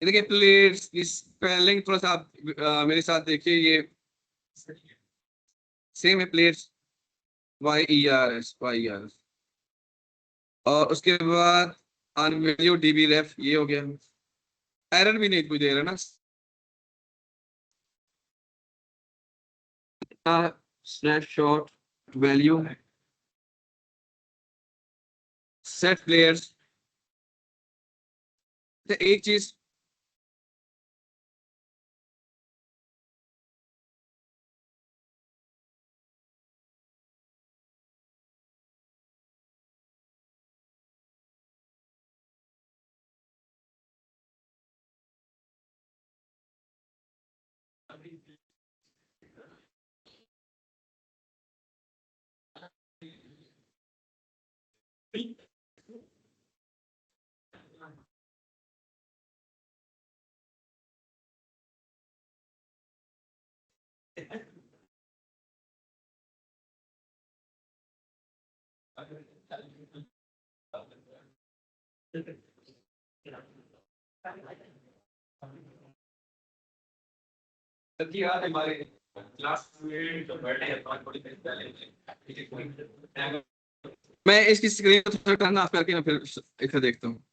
ये देखिए प्लेट्स की स्पेलिंग थोड़ा सा आप मेरे साथ देखिए, ये सेम है प्लेट्स, YERS। और उसके बाद अनवैल्यू DB रेफ, ये हो गया। एरर भी नहीं कुछ दे रहा ना। स्नैपशॉट वैल्यू सेट प्लेयर्स, एक चीज हमारे क्लास में जो बैठे हैं मैं इसकी स्क्रीन को थोड़ा टर्न ऑफ करके मैं फिर इसे देखता हूँ।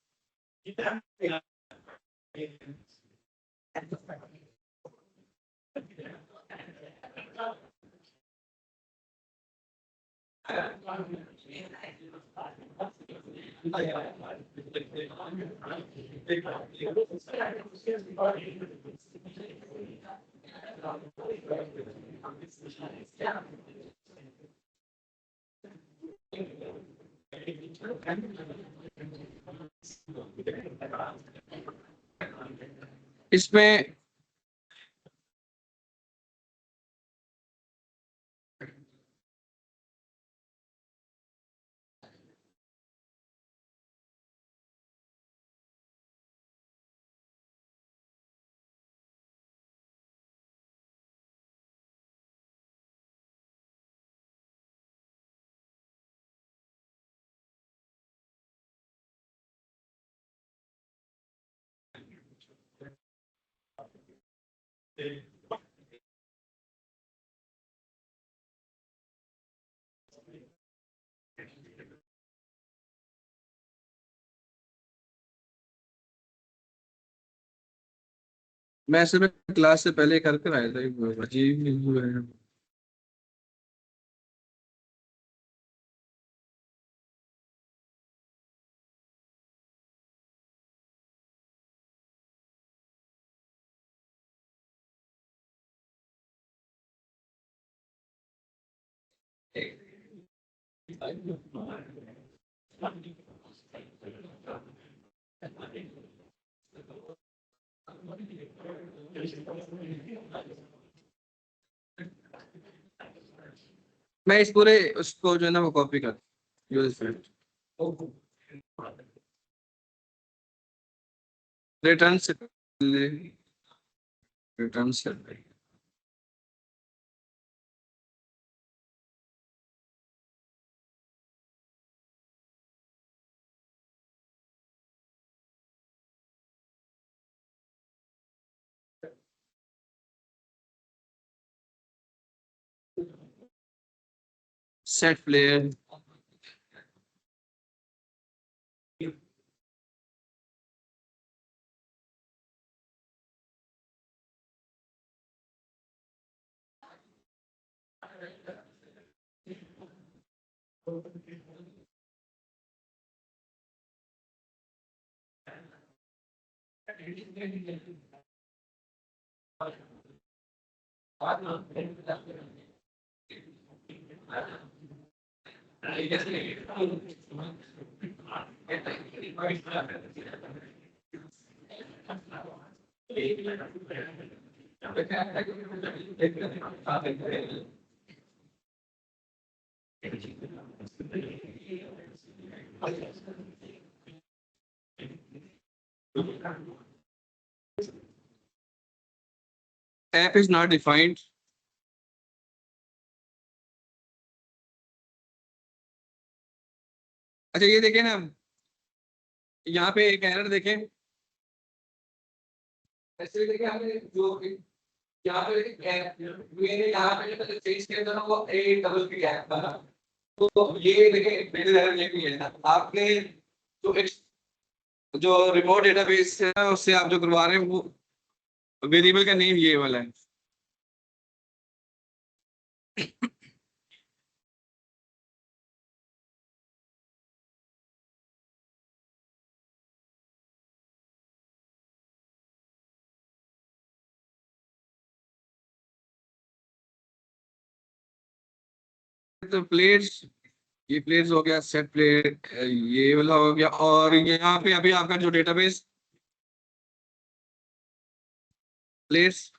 इसमें मैं सुबह क्लास से पहले करके आया था, एक अजीब नहीं हुआ है। मैं इस पूरे उसको जो है ना वो कॉपी कर रिटर्न से रिटर्न से set player. App is not defined. अच्छा ये देखें ना, यहाँ पे एक एरर देखें। ऐसे देखें हमें जो यहाँ पे मैंने यहाँ पे जो चेंज किया था ना वो ए डबल पी है था। तो ये देखें मेरे एरर ये भी है ना, आपने जो जो रिमोट डेटाबेस है ना उससे आप जो करवा रहे हैं वो वेरिएबल का नेम ये वाला है। तो प्लेट्स, ये प्लेट्स हो गया, सेट प्लेट ये वाला हो गया, और यहाँ पे अभी आपका जो डेटाबेस प्लेट्स।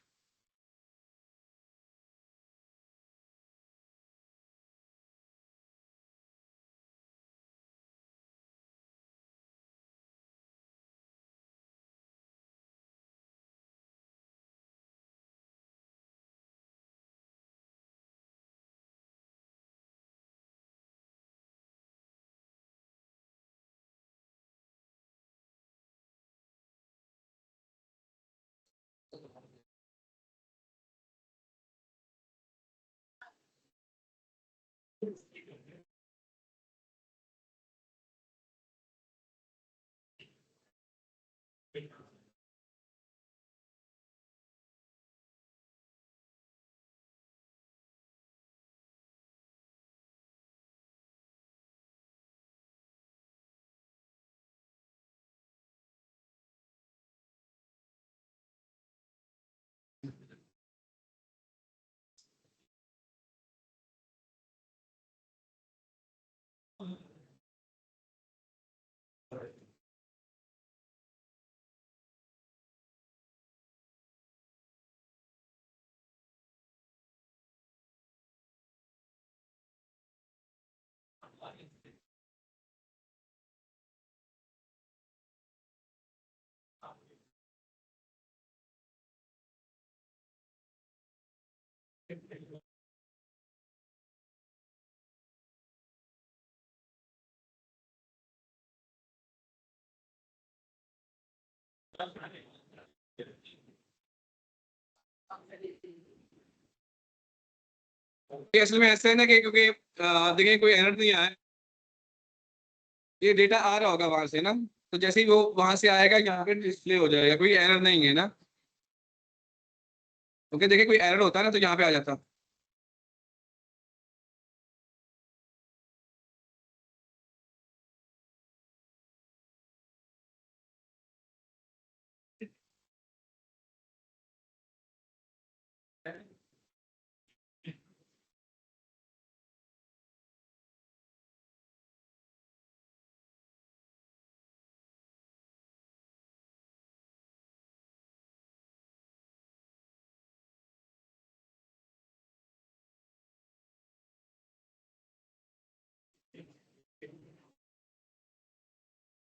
ये असल में ऐसा है ना कि क्योंकि देखिए कोई एरर नहीं आया, ये डेटा आ रहा होगा वहां से ना, तो जैसे ही वो वहां से आएगा यहाँ पे डिस्प्ले हो जाएगा, कोई एरर नहीं है ना। ओके, देखिए कोई एरर होता है ना तो यहाँ पे आ जाता।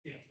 Yeah.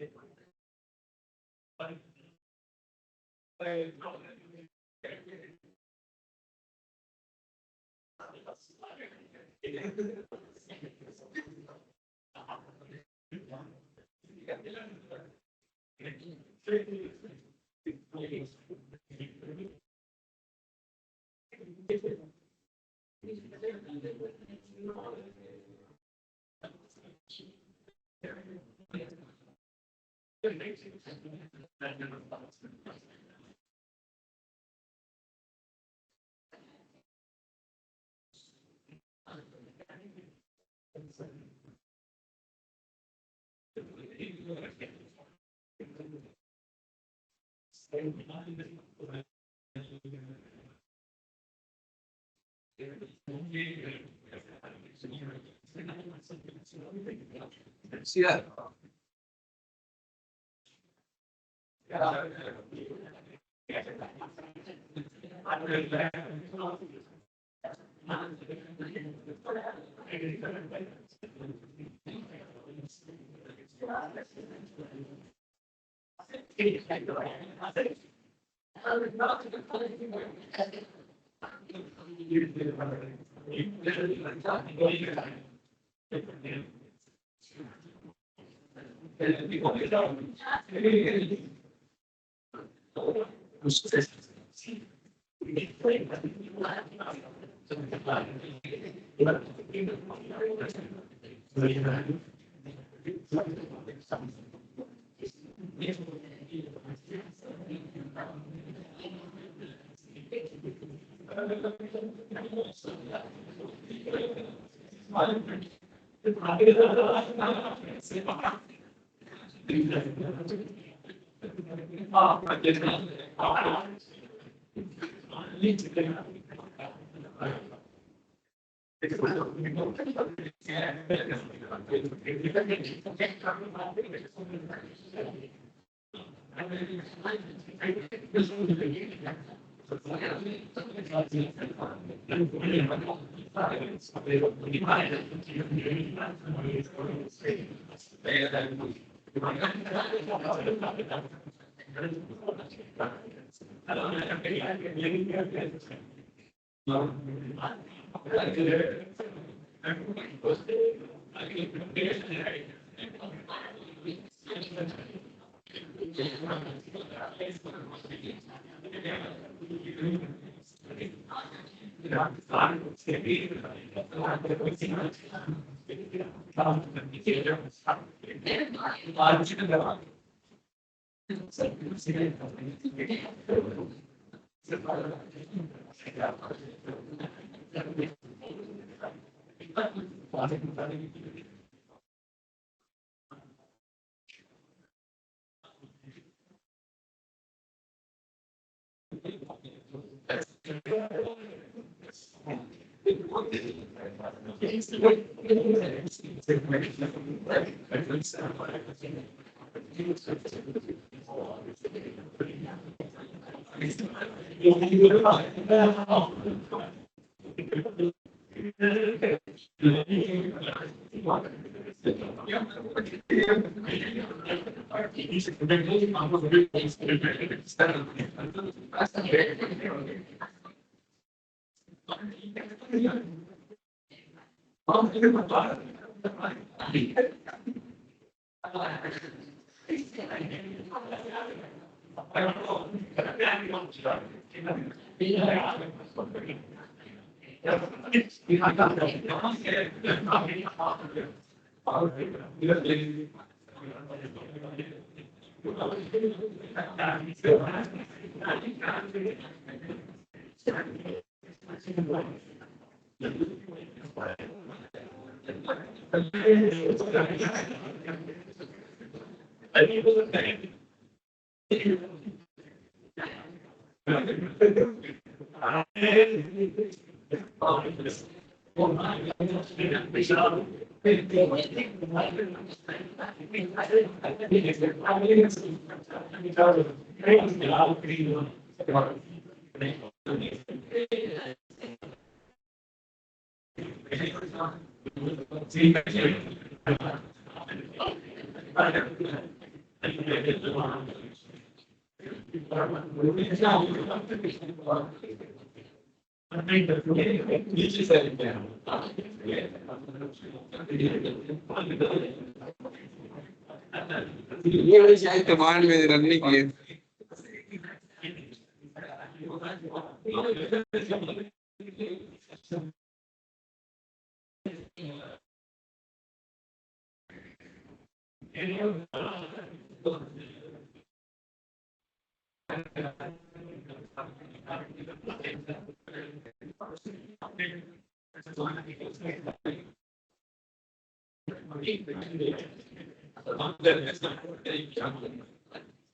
ये वाली शायद कमांड में रन नहीं की है।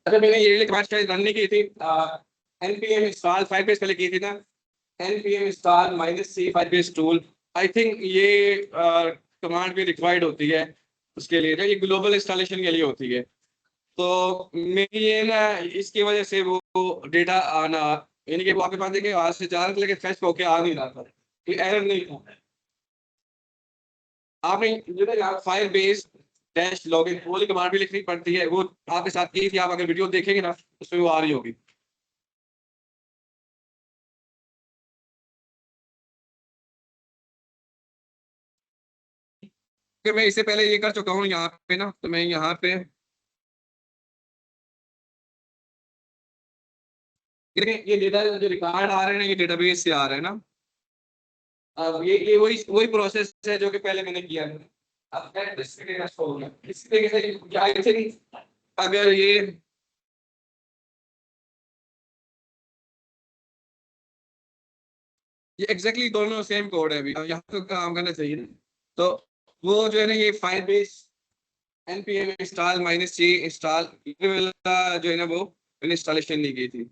अच्छा, मैंने ये वाली कमांड शायद रन नहीं की थी। npm install firebase पहले की थी ना, npm install -c firebase tool। I think ये कमांड भी रिक्वायर्ड होती है उसके लिए, ये ग्लोबल इंस्टॉलेशन के लिए होती है। तो मेरी ये ना इसकी वजह से वो डेटा आना, यानी कि वो आपके पास देखिए आज से 4 लेके फेच होके आ नहीं रहा था, ये एरर नहीं था। आपने जो है फायर बेस डैश लॉगिन वो वाली कमांड भी लिखनी पड़ती है, वो आपके साथ की थी। आप अगर वीडियो देखेंगे ना उसमें वो आ रही होगी। कि मैं इससे पहले ये कर चुका हूँ यहाँ पे ना, तो मैं यहाँ पे ये डेटा जो रिकॉर्ड आ रहे हैं ना, ये डेटाबेस से आ रहे हैं ना। अब ये वही वही प्रोसेस है जो कि पहले मैंने किया था। अब मैं डेटा शो हो गया इसी तरीके से। क्या अगर ये एग्जैक्टली दोनों सेम कोड है, अभी यहाँ तो काम करना चाहिए ना। तो वो जो है ना, ये file base npm install -c install जो है ना वो मैंने इंस्टॉलेशन नहीं की थी।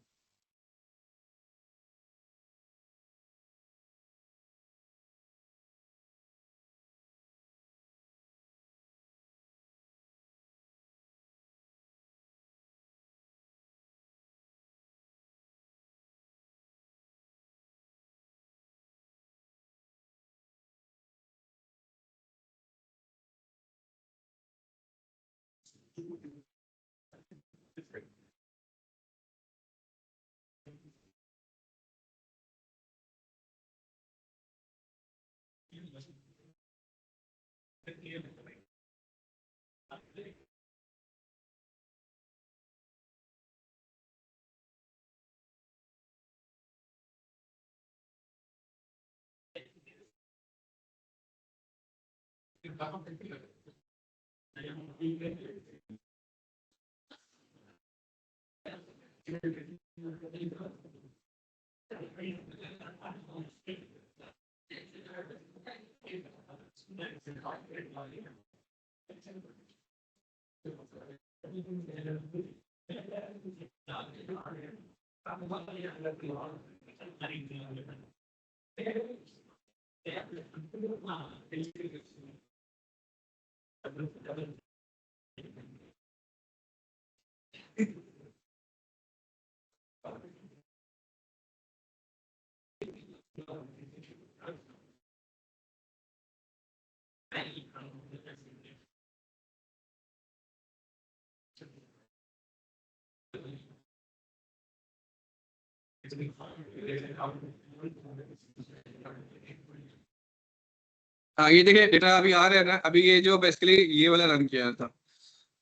हाँ, ये देखिए डेटा अभी आ रहा है ना। अभी ये जो बेसिकली ये वाला रन किया था,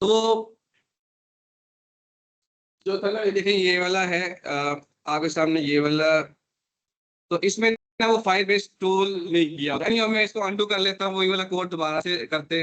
तो जो था ना, ये देखिए ये वाला है आपके सामने ये वाला। तो इसमें ना वो फाइल बेस्ड टूल नहीं किया। मैं इसको अनडू कर लेता हूँ, वही वाला कोड दोबारा से करते हैं।